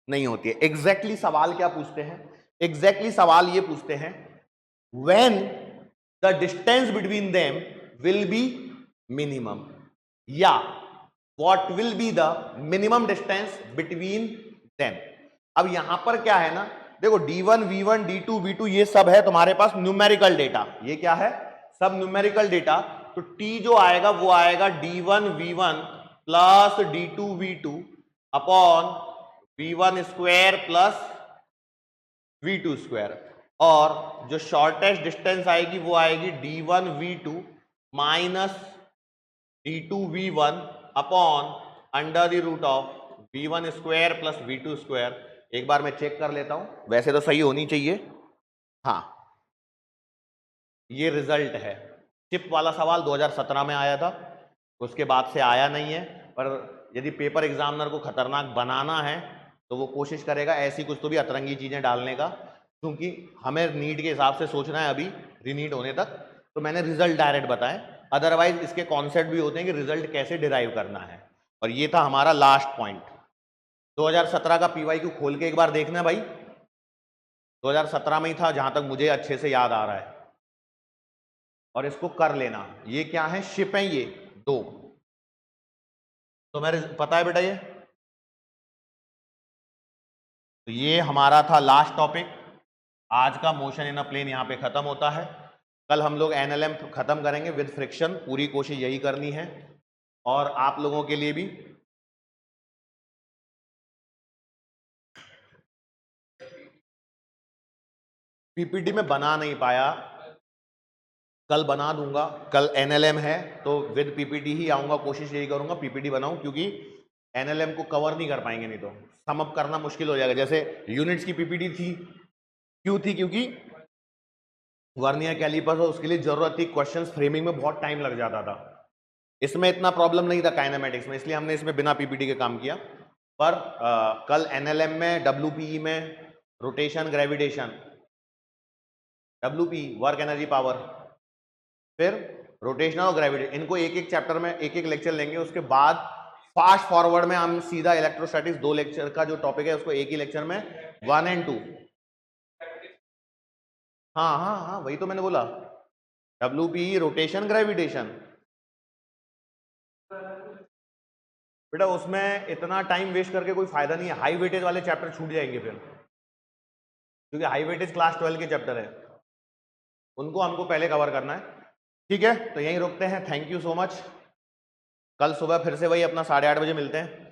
नहीं होती है। एग्जैक्टली सवाल क्या पूछते हैं? एग्जैक्टली सवाल ये पूछते हैं, when the distance between them will be minimum, या what will be the minimum distance between them. अब यहां पर क्या है ना, देखो D1 V1 D2 V2 ये सब है तुम्हारे पास न्यूमेरिकल डेटा। ये क्या है? सब न्यूमेरिकल डेटा। तो T जो आएगा वो आएगा D1 V1 plus D2 V2 upon V1 square plus V2 square. और जो शॉर्टेस्ट डिस्टेंस आएगी वो आएगी D1 V2 minus D2 V1 upon under the root of V1 square plus V2 square. एक बार मैं चेक कर लेता हूं, वैसे तो सही होनी चाहिए। हाँ, ये रिजल्ट है। चिप वाला सवाल 2017 में आया था, उसके बाद से आया नहीं है। पर यदि पेपर एग्जामिनर को खतरनाक बनाना है तो वो कोशिश करेगा ऐसी कुछ तो भी अतरंगी चीजें डालने का, क्योंकि हमें नीट के हिसाब से सोचना है अभी रीनीट होने तक। तो मैंने रिजल्ट डायरेक्ट बताए, अदरवाइज इसके कॉन्सेप्ट भी होते हैं कि रिजल्ट कैसे डिराइव करना है। और ये था हमारा लास्ट पॉइंट। 2017 का PYQ खोल के एक बार देखना भाई, 2017 में ही था जहां तक मुझे अच्छे से याद आ रहा है। और इसको कर लेना। ये क्या है? शिप है ये दो। तो मेरे पता है बेटा ये। तो ये हमारा था लास्ट टॉपिक। आज का मोशन इन अ प्लेन यहां पे खत्म होता है। कल हम लोग NLM खत्म करेंगे विद फ्रिक्शन, पूरी कोशिश यही करनी है। और आप लोगों के लिए भी PPT में बना नहीं पाया, कल बना दूंगा। कल NLM है तो विद PPT ही आऊंगा, कोशिश यही करूंगा PPT बनाऊं, क्योंकि NLM को कवर नहीं कर पाएंगे, नहीं तो सम अप करना मुश्किल हो जाएगा। जैसे यूनिट्स की PPT थी, क्यों थी? क्योंकि वर्नियर कैलिपर्स और उसके लिए जरूरत थी क्वेश्चंस फ्रेमिंग में बहुत टाइम लग जाता था। इसमें इतना प्रॉब्लम नहीं था काइनेमेटिक्स में, इसलिए हमने इसमें बिना PPT के काम किया। पर कल NLM में WPE में rotation gravitation, WPE work energy power, फिर रोटेशनल और ग्रेविटी, इनको एक एक चैप्टर में एक एक लेक्चर लेंगे। उसके बाद फास्ट फॉरवर्ड में हम सीधा इलेक्ट्रोस्टैटिक्स 2 लेक्चर का जो टॉपिक है उसको एक ही लेक्चर में 1 और 2 हाँ हाँ हाँ, वही तो मैंने बोला, WPE रोटेशन ग्रेविटेशन। बेटा उसमें इतना टाइम वेस्ट करके कोई फायदा नहीं है, हाई वेटेज वाले चैप्टर छूट जाएंगे फिर, क्योंकि हाई वेटेज क्लास 12 के चैप्टर है, उनको हमको पहले कवर करना है। ठीक है, तो यहीं रुकते हैं, थैंक यू सो मच। कल सुबह फिर से वही अपना 8:30 बजे मिलते हैं।